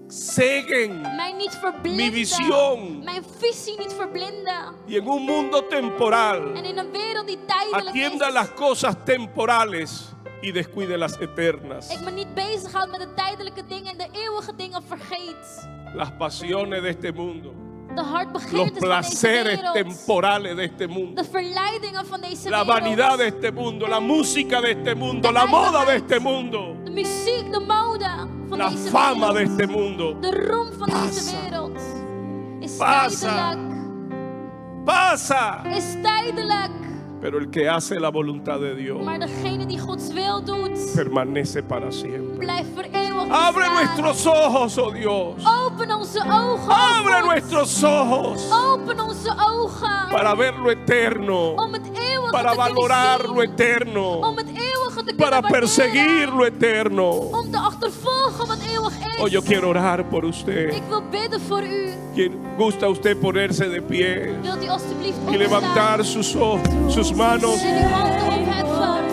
Speaker 1: ceguen
Speaker 2: mij niet
Speaker 1: mi
Speaker 2: verblinden.
Speaker 1: visión.
Speaker 2: Mijn visie niet verblinden.
Speaker 1: Y en un mundo temporal
Speaker 2: En in een wereld die tijdelijk
Speaker 1: atienda
Speaker 2: is.
Speaker 1: las cosas temporales y descuide las eternas.
Speaker 2: Ik me niet bezighoud met de tijdelijke dingen en de eeuwige dingen vergeet.
Speaker 1: Las pasiones de este mundo,
Speaker 2: De
Speaker 1: los
Speaker 2: hartbegeertes van deze
Speaker 1: placeres
Speaker 2: wereld.
Speaker 1: temporales de este mundo,
Speaker 2: De verleidingen van deze
Speaker 1: la
Speaker 2: wereld.
Speaker 1: vanidad de este mundo, la música de este mundo, la moda de este mundo,
Speaker 2: De muziek, de mode van
Speaker 1: la
Speaker 2: deze
Speaker 1: fama de
Speaker 2: wereld.
Speaker 1: este mundo.
Speaker 2: De roem van deze
Speaker 1: Pasa.
Speaker 2: wereld. Is
Speaker 1: Pasa.
Speaker 2: tijdelijk.
Speaker 1: Pasa,
Speaker 2: Is tijdelijk.
Speaker 1: pero el que hace la voluntad de Dios
Speaker 2: Maar degene die Gods wil doet,
Speaker 1: permanece para siempre.
Speaker 2: blijft voor eeuwig
Speaker 1: Abre
Speaker 2: bestaan.
Speaker 1: nuestros ojos, oh Dios.
Speaker 2: Open onze ogen. oh
Speaker 1: Abre
Speaker 2: God.
Speaker 1: nuestros ojos
Speaker 2: Open onze ogen.
Speaker 1: para ver lo eterno,
Speaker 2: Om het eeuwige
Speaker 1: para
Speaker 2: te kunnen
Speaker 1: valorar
Speaker 2: zien.
Speaker 1: lo eterno,
Speaker 2: Om het eeuwige te
Speaker 1: para
Speaker 2: kunnen
Speaker 1: perseguir
Speaker 2: waarderen.
Speaker 1: lo eterno.
Speaker 2: Om te achtervolgen wat eeuwig is.
Speaker 1: Oh, yo quiero orar por usted.
Speaker 2: Ik wil bidden voor u.
Speaker 1: ¿Gusta usted ponerse de pie
Speaker 2: Wilt u alstublieft
Speaker 1: y levantar sus manos?
Speaker 2: en uw handen opheffen.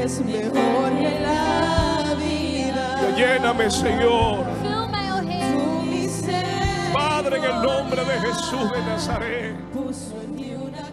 Speaker 3: Es mejor que la vida.
Speaker 1: Lléname, Señor.
Speaker 2: Vul mij, o Heer.
Speaker 3: Tu miseria
Speaker 1: Padre, en el nombre de Jesús de Nazaret.
Speaker 3: puso en mí una